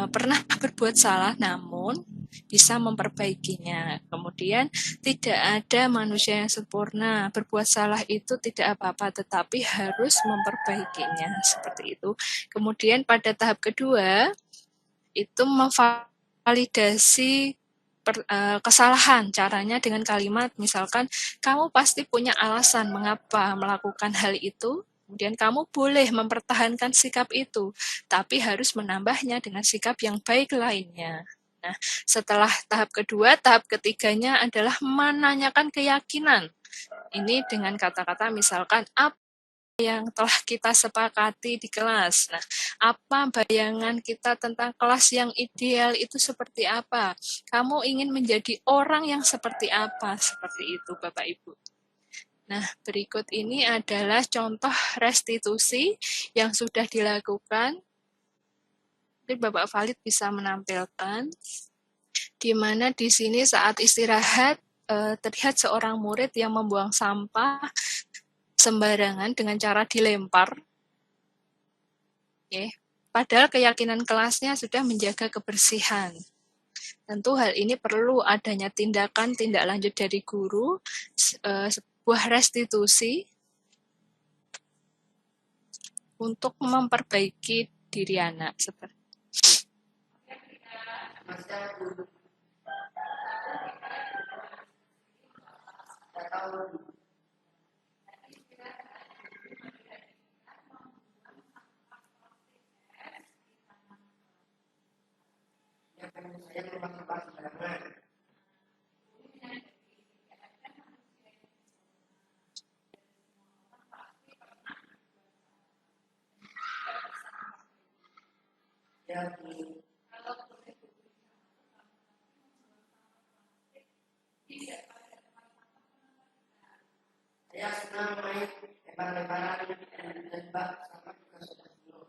pernah berbuat salah, namun bisa memperbaikinya. Kemudian, tidak ada manusia yang sempurna, berbuat salah itu tidak apa-apa, tetapi harus memperbaikinya, seperti itu. Kemudian pada tahap kedua, itu memvalidasi kesalahan. Caranya dengan kalimat, misalkan, kamu pasti punya alasan mengapa melakukan hal itu, kemudian kamu boleh mempertahankan sikap itu, tapi harus menambahnya dengan sikap yang baik lainnya. Nah, setelah tahap kedua, tahap ketiganya adalah menanyakan keyakinan. Ini dengan kata-kata misalkan, apa yang telah kita sepakati di kelas. Nah, apa bayangan kita tentang kelas yang ideal itu seperti apa? Kamu ingin menjadi orang yang seperti apa? Seperti itu, Bapak Ibu. Nah, berikut ini adalah contoh restitusi yang sudah dilakukan. Mungkin Bapak Valid bisa menampilkan, di mana di sini saat istirahat terlihat seorang murid yang membuang sampah sembarangan dengan cara dilempar. Padahal keyakinan kelasnya sudah menjaga kebersihan. Tentu hal ini perlu adanya tindakan tindak lanjut dari guru, sebuah restitusi untuk memperbaiki diri anak. Seperti Saya senang main lebar-lebaran dan tembak sama juga sudah belum.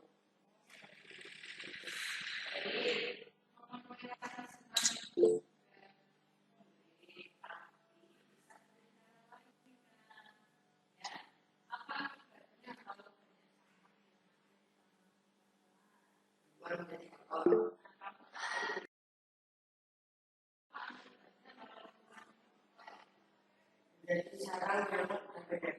Jadi sarang yang berbeda.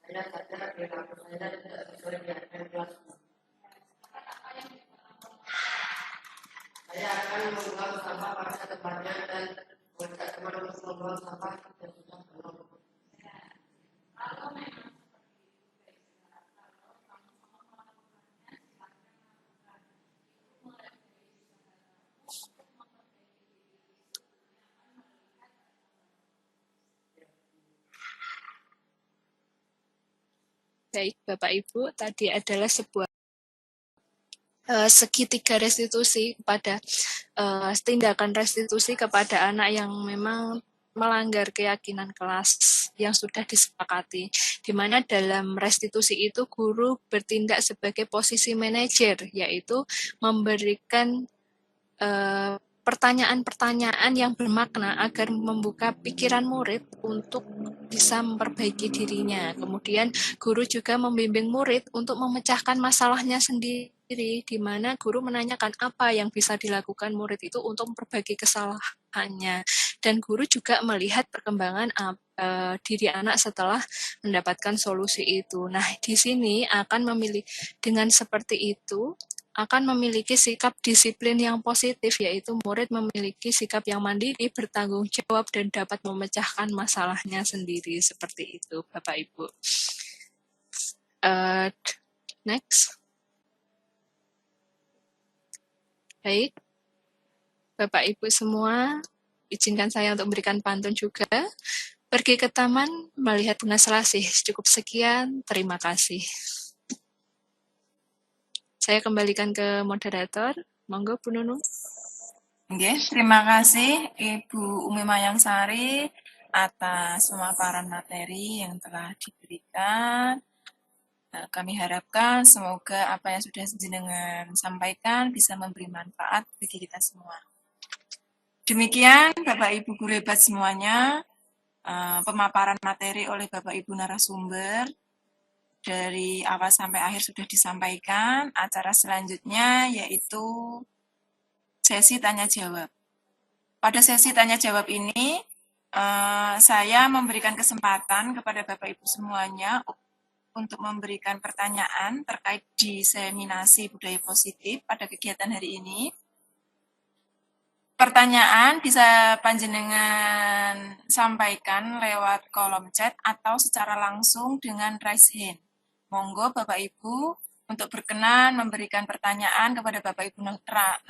Saya sadar perilaku saya tidak sesuai dengan kelasku. Saya akan membuang sampah pada tempatnya dan mengajak teman untuk membuang sampah yang sudah penuh. Baik, Bapak Ibu, tadi adalah sebuah segitiga restitusi kepada tindakan restitusi kepada anak yang memang melanggar keyakinan kelas yang sudah disepakati, di mana dalam restitusi itu guru bertindak sebagai posisi manajer, yaitu memberikan pertanyaan-pertanyaan yang bermakna agar membuka pikiran murid untuk bisa memperbaiki dirinya. Kemudian guru juga membimbing murid untuk memecahkan masalahnya sendiri, di mana guru menanyakan apa yang bisa dilakukan murid itu untuk memperbaiki kesalahannya. Dan guru juga melihat perkembangan diri anak setelah mendapatkan solusi itu. Nah, di sini akan memilih dengan seperti itu akan memiliki sikap disiplin yang positif, yaitu murid memiliki sikap yang mandiri, bertanggung jawab, dan dapat memecahkan masalahnya sendiri. Seperti itu, Bapak Ibu. Next. Baik, Bapak Ibu semua, izinkan saya untuk memberikan pantun juga. Pergi ke taman, melihat bunga selasih. Cukup sekian, terima kasih. Saya kembalikan ke moderator. Monggo, Bu Nunung. Oke, terima kasih Ibu Umi Mayangsari atas pemaparan materi yang telah diberikan. Kami harapkan semoga apa yang sudah jenengan sampaikan bisa memberi manfaat bagi kita semua. Demikian Bapak Ibu guru hebat semuanya, pemaparan materi oleh Bapak Ibu narasumber. Dari awal sampai akhir sudah disampaikan. Acara selanjutnya yaitu sesi tanya-jawab. Pada sesi tanya-jawab ini, saya memberikan kesempatan kepada Bapak Ibu semuanya untuk memberikan pertanyaan terkait diseminasi budaya positif pada kegiatan hari ini. Pertanyaan bisa panjenengan sampaikan lewat kolom chat atau secara langsung dengan raise hand. Monggo Bapak Ibu untuk berkenan memberikan pertanyaan kepada Bapak Ibu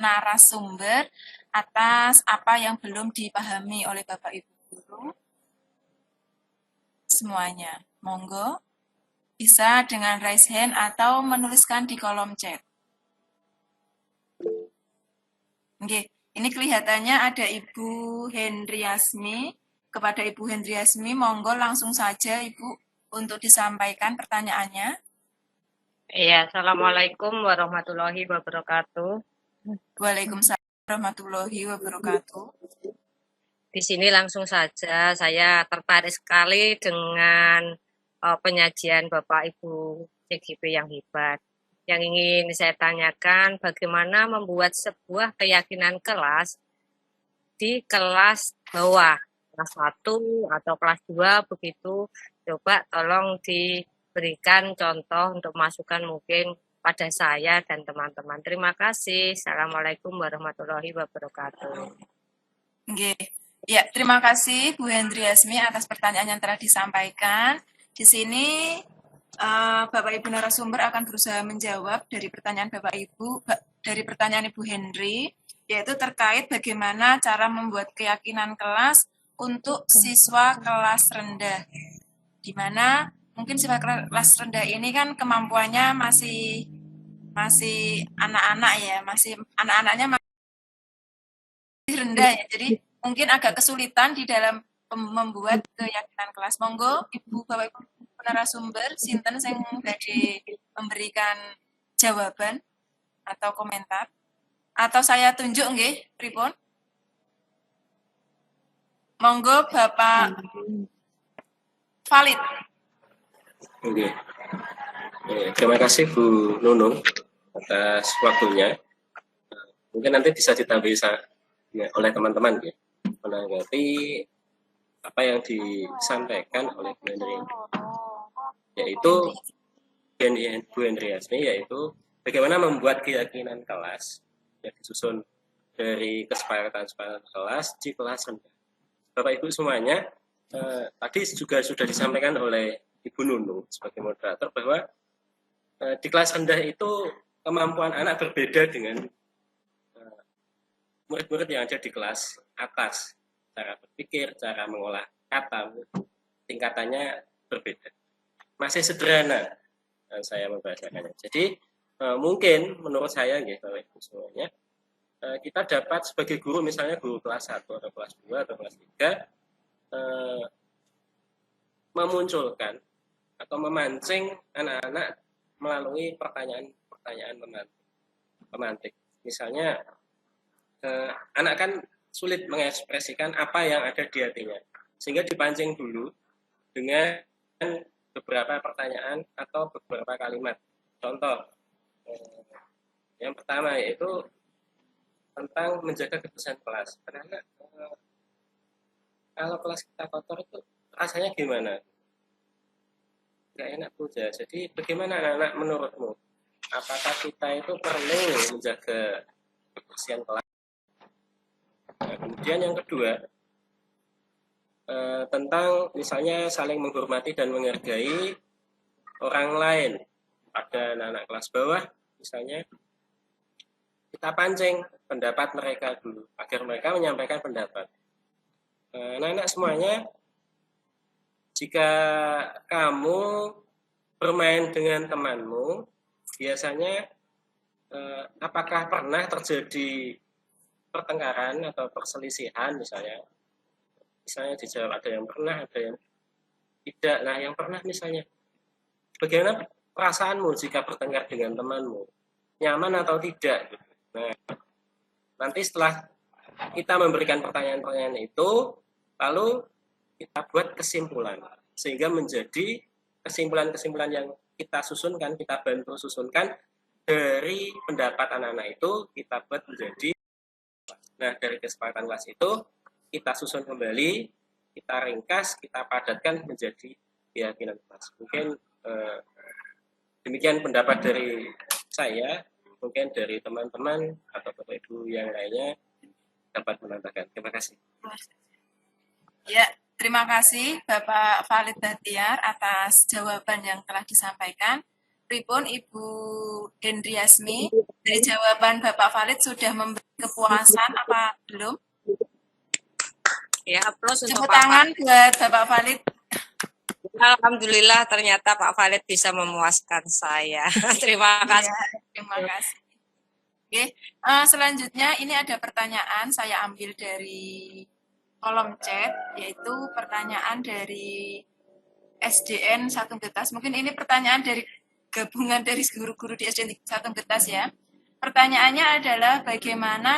narasumber atas apa yang belum dipahami oleh Bapak Ibu guru. Semuanya, monggo bisa dengan raise hand atau menuliskan di kolom chat. Oke, ini kelihatannya ada Ibu Hendriasmi. Kepada Ibu Hendriasmi, monggo langsung saja Ibu untuk disampaikan pertanyaannya. Iya, Assalamualaikum warahmatullahi wabarakatuh. Waalaikumsalam warahmatullahi wabarakatuh. Di sini langsung saja, saya tertarik sekali dengan penyajian Bapak Ibu CGP yang hebat. Yang ingin saya tanyakan, bagaimana membuat sebuah keyakinan kelas di kelas bawah, kelas 1 atau kelas 2 begitu. Coba tolong diberikan contoh untuk masukan mungkin pada saya dan teman-teman. Terima kasih. Assalamualaikum warahmatullahi wabarakatuh. Oke. Ya, terima kasih Bu Hendriasmi atas pertanyaan yang telah disampaikan. Di sini Bapak Ibu narasumber akan berusaha menjawab dari pertanyaan Bapak Ibu, dari pertanyaan Ibu Hendri. yaitu terkait bagaimana cara membuat keyakinan kelas untuk siswa kelas rendah. Di mana mungkin siswa kelas rendah ini kan kemampuannya masih anak-anak ya, masih anak-anaknya masih rendah ya. Jadi mungkin agak kesulitan di dalam membuat keyakinan kelas. Monggo Ibu Bapak Ibu narasumber sinten sing badhe memberikan jawaban atau komentar, atau saya tunjuk nggih pripun? Monggo Bapak Valid. Oke. Terima kasih Bu Nunung atas waktunya. Mungkin nanti bisa ditambahi oleh teman-teman ya, menanggapi apa yang disampaikan oleh Bu Hendri, yaitu Bu Hendriasmi, yaitu bagaimana membuat keyakinan kelas yang disusun dari kesepakatan kelas di kelas rendah. Bapak Ibu semuanya, tadi juga sudah disampaikan oleh Ibu Nunung sebagai moderator bahwa di kelas rendah itu kemampuan anak berbeda dengan murid-murid yang ada di kelas atas. Cara berpikir, cara mengolah kata, tingkatannya berbeda. Masih sederhana saya membahasakannya. Jadi mungkin menurut saya, Bapak Ibu semuanya, kita dapat sebagai guru, misalnya guru kelas 1 atau kelas 2 atau kelas 3, memunculkan atau memancing anak-anak melalui pertanyaan pemantik. Misalnya, anak kan sulit mengekspresikan apa yang ada di hatinya, sehingga dipancing dulu dengan beberapa pertanyaan atau beberapa kalimat. Contoh, yang pertama yaitu tentang menjaga kebersihan kelas. Karena kalau kelas kita kotor itu rasanya gimana? Nggak enak puja. Jadi bagaimana anak-anak menurutmu? Apakah kita itu perlu menjaga kebersihan kelas? Nah, kemudian yang kedua, tentang misalnya saling menghormati dan menghargai orang lain. Pada anak-anak kelas bawah, misalnya, kita pancing pendapat mereka dulu, agar mereka menyampaikan pendapat. Anak-anak semuanya, jika kamu bermain dengan temanmu, biasanya apakah pernah terjadi pertengkaran atau perselisihan misalnya dijawab ada yang pernah, ada yang tidak. Nah, yang pernah misalnya, bagaimana perasaanmu jika bertengkar dengan temanmu? Nyaman atau tidak? Nah, nanti setelah kita memberikan pertanyaan-pertanyaan itu, lalu kita buat kesimpulan, sehingga menjadi kesimpulan-kesimpulan yang kita susunkan, kita bantu susunkan dari pendapat anak-anak itu, kita buat menjadi. Nah, dari kesepakatan kelas itu, kita susun kembali, kita ringkas, kita padatkan menjadi keyakinan kelas. Mungkin demikian pendapat dari saya, mungkin dari teman-teman atau Bapak Ibu yang lainnya dapat menambahkan. Terima kasih. Ya, terima kasih Bapak Valid Bahtiar atas jawaban yang telah disampaikan. Pripun Ibu Hendriasmi, dari jawaban Bapak Valid sudah memberi kepuasan apa belum? Ya, plus untuk Tepuk tangan buat Bapak Valid. Alhamdulillah ternyata Pak Valid bisa memuaskan saya. Terima kasih. Ya, terima kasih. Oke, selanjutnya ini ada pertanyaan saya ambil dari kolom chat, yaitu pertanyaan dari SDN Satu Getas. Mungkin ini pertanyaan dari gabungan dari guru-guru di SDN Satu Getas ya. Pertanyaannya adalah bagaimana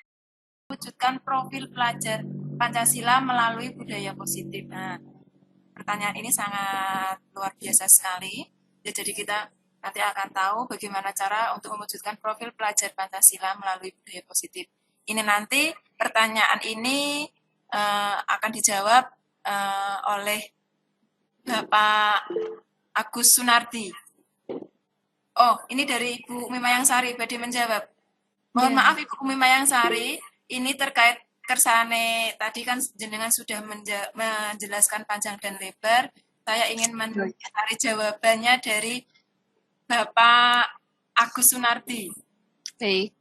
mewujudkan profil pelajar Pancasila melalui budaya positif. Nah, pertanyaan ini sangat luar biasa sekali. Ya, jadi kita nanti akan tahu bagaimana cara untuk mewujudkan profil pelajar Pancasila melalui budaya positif. Ini nanti pertanyaan ini akan dijawab oleh Bapak Agus Sunardi. Oh, ini dari Ibu Umi Mayang Sari, badhe menjawab. Mohon maaf Ibu Umi Mayang Sari, ini terkait kersane tadi kan jenengan sudah menjelaskan panjang dan lebar. Saya ingin mencari jawabannya dari Bapak Agus Sunardi. Baik.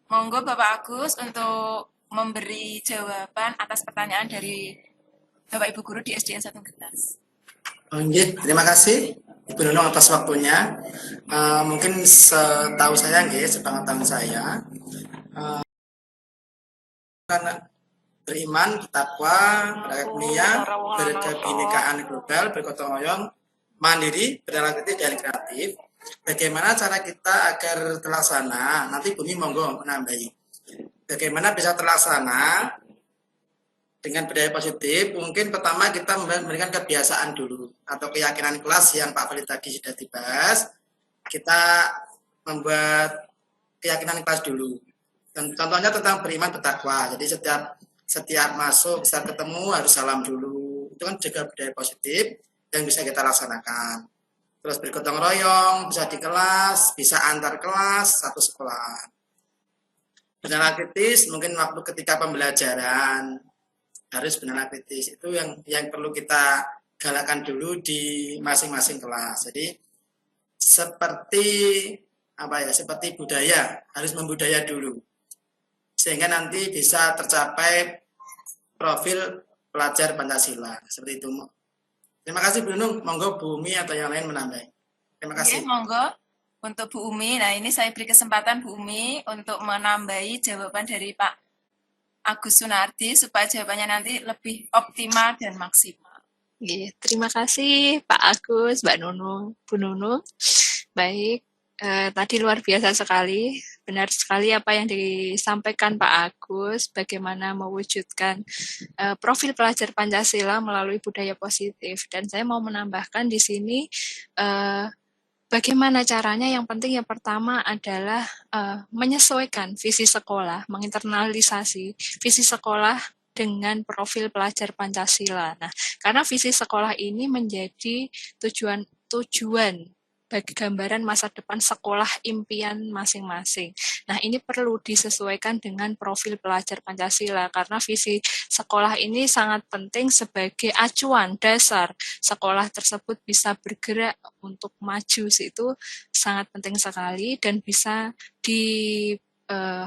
Monggo Bapak Agus untuk memberi jawaban atas pertanyaan dari Bapak Ibu Guru di SDN 1 Getas. Terima kasih Ibu Nunung atas waktunya. Mungkin setahu saya, sepengetahuan saya, karena beriman, bertakwa, beragat mulia, berkebinekaan global, bergotong royong, mandiri, bernalakritis dan kreatif. Bagaimana cara kita agar terlaksana? Nanti Bumi monggo menambahi. Bagaimana bisa terlaksana dengan budaya positif? Mungkin pertama kita memberikan kebiasaan dulu atau keyakinan kelas yang Pak Fali tadi sudah dibahas. Kita membuat keyakinan kelas dulu. Dan contohnya tentang beriman bertakwa. Jadi setiap masuk, setiap ketemu harus salam dulu. Itu kan juga budaya positif yang bisa kita laksanakan. Terus bergotong royong, bisa di kelas, bisa antar kelas, satu sekolah. Bernalakritis mungkin waktu ketika pembelajaran harus bernalakritis. Itu yang perlu kita galakkan dulu di masing-masing kelas. Jadi seperti budaya, harus membudaya dulu. Sehingga nanti bisa tercapai profil pelajar Pancasila. Seperti itu. Terima kasih Bu Nunung. Monggo Bu Umi atau yang lain menambah. Terima kasih. Monggo untuk Bu Umi. Nah, ini saya beri kesempatan Bu Umi untuk menambahi jawaban dari Pak Agus Sunardi supaya jawabannya nanti lebih optimal dan maksimal. Terima kasih Pak Agus, Mbak Nunung, Bu Nunung. Baik, tadi luar biasa sekali, benar sekali apa yang disampaikan Pak Agus, bagaimana mewujudkan profil pelajar Pancasila melalui budaya positif. Dan saya mau menambahkan di sini bagaimana caranya. Yang penting yang pertama adalah menyesuaikan visi sekolah, menginternalisasi visi sekolah dengan profil pelajar Pancasila. Nah, karena visi sekolah ini menjadi tujuan bagi gambaran masa depan sekolah impian masing-masing. Nah, ini perlu disesuaikan dengan profil pelajar Pancasila karena visi sekolah ini sangat penting sebagai acuan dasar sekolah tersebut bisa bergerak untuk maju. Itu sangat penting sekali dan bisa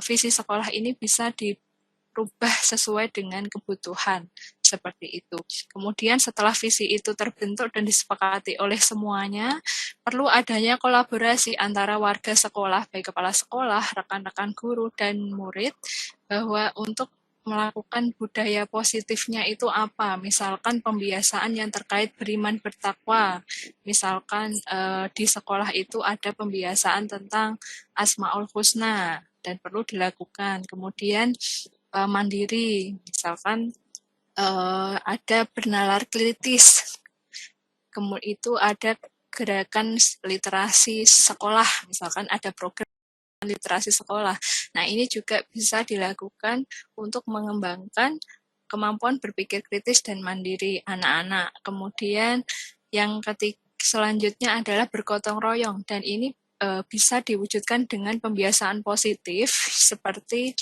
visi sekolah ini bisa dirubah sesuai dengan kebutuhan. Seperti itu. Kemudian setelah visi itu terbentuk dan disepakati oleh semuanya, perlu adanya kolaborasi antara warga sekolah, baik kepala sekolah, rekan-rekan guru, dan murid, bahwa untuk melakukan budaya positifnya itu apa? Misalkan pembiasaan yang terkait beriman bertakwa. Misalkan di sekolah itu ada pembiasaan tentang Asmaul Husna dan perlu dilakukan. Kemudian mandiri, misalkan ada bernalar kritis, kemudian itu ada gerakan literasi sekolah, misalkan ada program literasi sekolah. Nah, ini juga bisa dilakukan untuk mengembangkan kemampuan berpikir kritis dan mandiri anak-anak. Kemudian yang selanjutnya adalah bergotong royong, dan ini bisa diwujudkan dengan pembiasaan positif seperti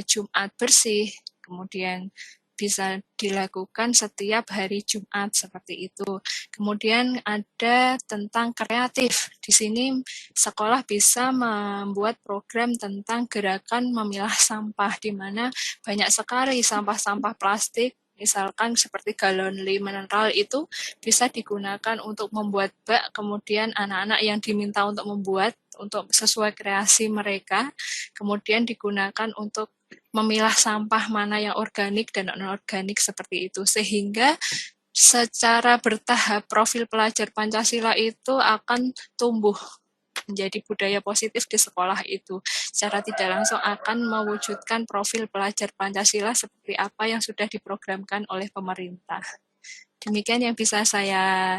Jumat bersih, kemudian bisa dilakukan setiap hari Jumat seperti itu. Kemudian ada tentang kreatif. Di sini sekolah bisa membuat program tentang gerakan memilah sampah, di mana banyak sekali sampah-sampah plastik, misalkan seperti galon mineral itu bisa digunakan untuk membuat bak, kemudian anak-anak yang diminta untuk membuat untuk sesuai kreasi mereka, kemudian digunakan untuk memilah sampah mana yang organik dan non-organik seperti itu, sehingga secara bertahap profil pelajar Pancasila itu akan tumbuh menjadi budaya positif di sekolah itu. Secara tidak langsung akan mewujudkan profil pelajar Pancasila seperti apa yang sudah diprogramkan oleh pemerintah. Demikian yang bisa saya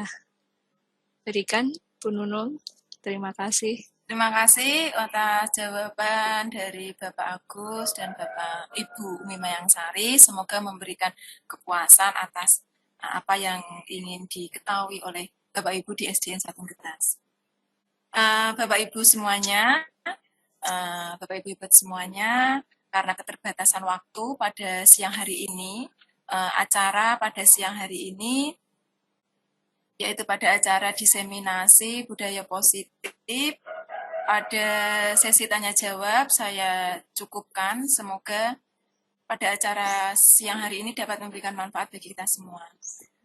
berikan, Bu Nunung. Terima kasih. Terima kasih atas jawaban dari Bapak Agus dan Bapak Ibu Umi Mayangsari. Semoga memberikan kepuasan atas apa yang ingin diketahui oleh Bapak Ibu di SDN 1 Getas. Bapak Ibu semuanya, karena keterbatasan waktu pada siang hari ini, acara pada siang hari ini yaitu pada acara diseminasi budaya positif pada sesi tanya jawab saya cukupkan. Semoga pada acara siang hari ini dapat memberikan manfaat bagi kita semua.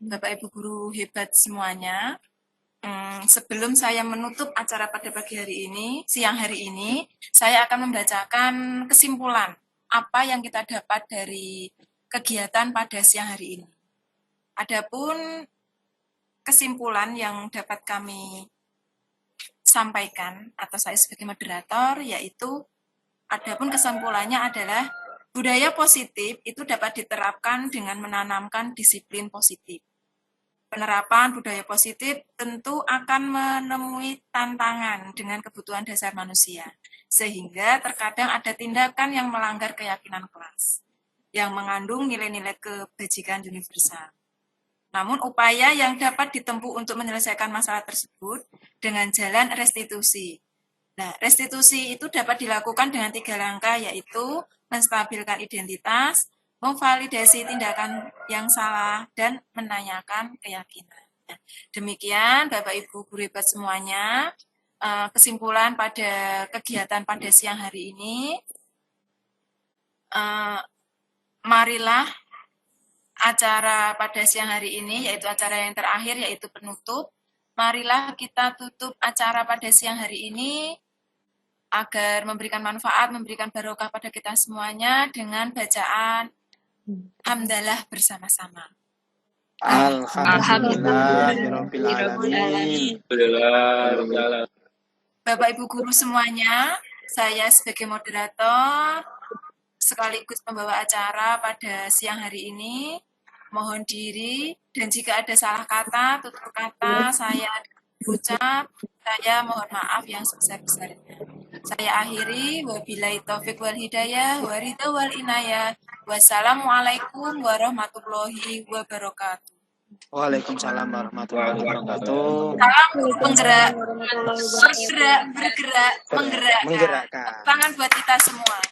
Bapak Ibu guru hebat semuanya, sebelum saya menutup acara pada pagi hari ini, siang hari ini, saya akan membacakan kesimpulan apa yang kita dapat dari kegiatan pada siang hari ini. Adapun kesimpulan yang dapat kami sampaikan atau saya sebagai moderator, yaitu adapun kesimpulannya adalah budaya positif itu dapat diterapkan dengan menanamkan disiplin positif. Penerapan budaya positif tentu akan menemui tantangan dengan kebutuhan dasar manusia, sehingga terkadang ada tindakan yang melanggar keyakinan kelas, yang mengandung nilai-nilai kebajikan universal. Namun upaya yang dapat ditempuh untuk menyelesaikan masalah tersebut dengan jalan restitusi. Nah, restitusi itu dapat dilakukan dengan 3 langkah, yaitu menstabilkan identitas, memvalidasi tindakan yang salah, dan menanyakan keyakinan. Nah, demikian Bapak Ibu guru hebat semuanya, kesimpulan pada kegiatan pada siang hari ini. Marilah acara pada siang hari ini, yaitu acara yang terakhir, yaitu penutup. Marilah kita tutup acara pada siang hari ini agar memberikan manfaat, memberikan barokah pada kita semuanya dengan bacaan hamdalah bersama-sama. Alhamdulillahirrahmanirrahim. Bapak Ibu guru semuanya, saya sebagai moderator sekaligus pembawa acara pada siang hari ini mohon diri, dan jika ada salah kata, tutur kata saya ucap, saya mohon maaf yang sebesar-besarnya. Saya akhiri, wabillahi taufik wal hidayah, waridha wal inayah, wassalamualaikum warahmatullahi wabarakatuh. Waalaikumsalam warahmatullahi wabarakatuh. Salam penggerak, bergerak, menggerakkan. Tangan buat kita semua.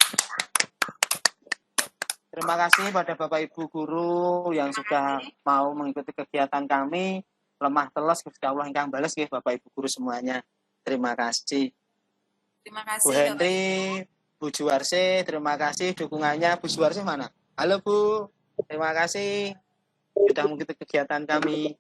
Terima kasih pada Bapak Ibu guru yang sudah mau mengikuti kegiatan kami. Lemah teles Gusti Allah ingkang bales nggih Bapak Ibu guru semuanya. Terima kasih. Terima kasih. Bu Henry, Bu Juwarse, terima kasih dukungannya. Bu Juwarse mana? Halo Bu, terima kasih sudah mengikuti kegiatan kami.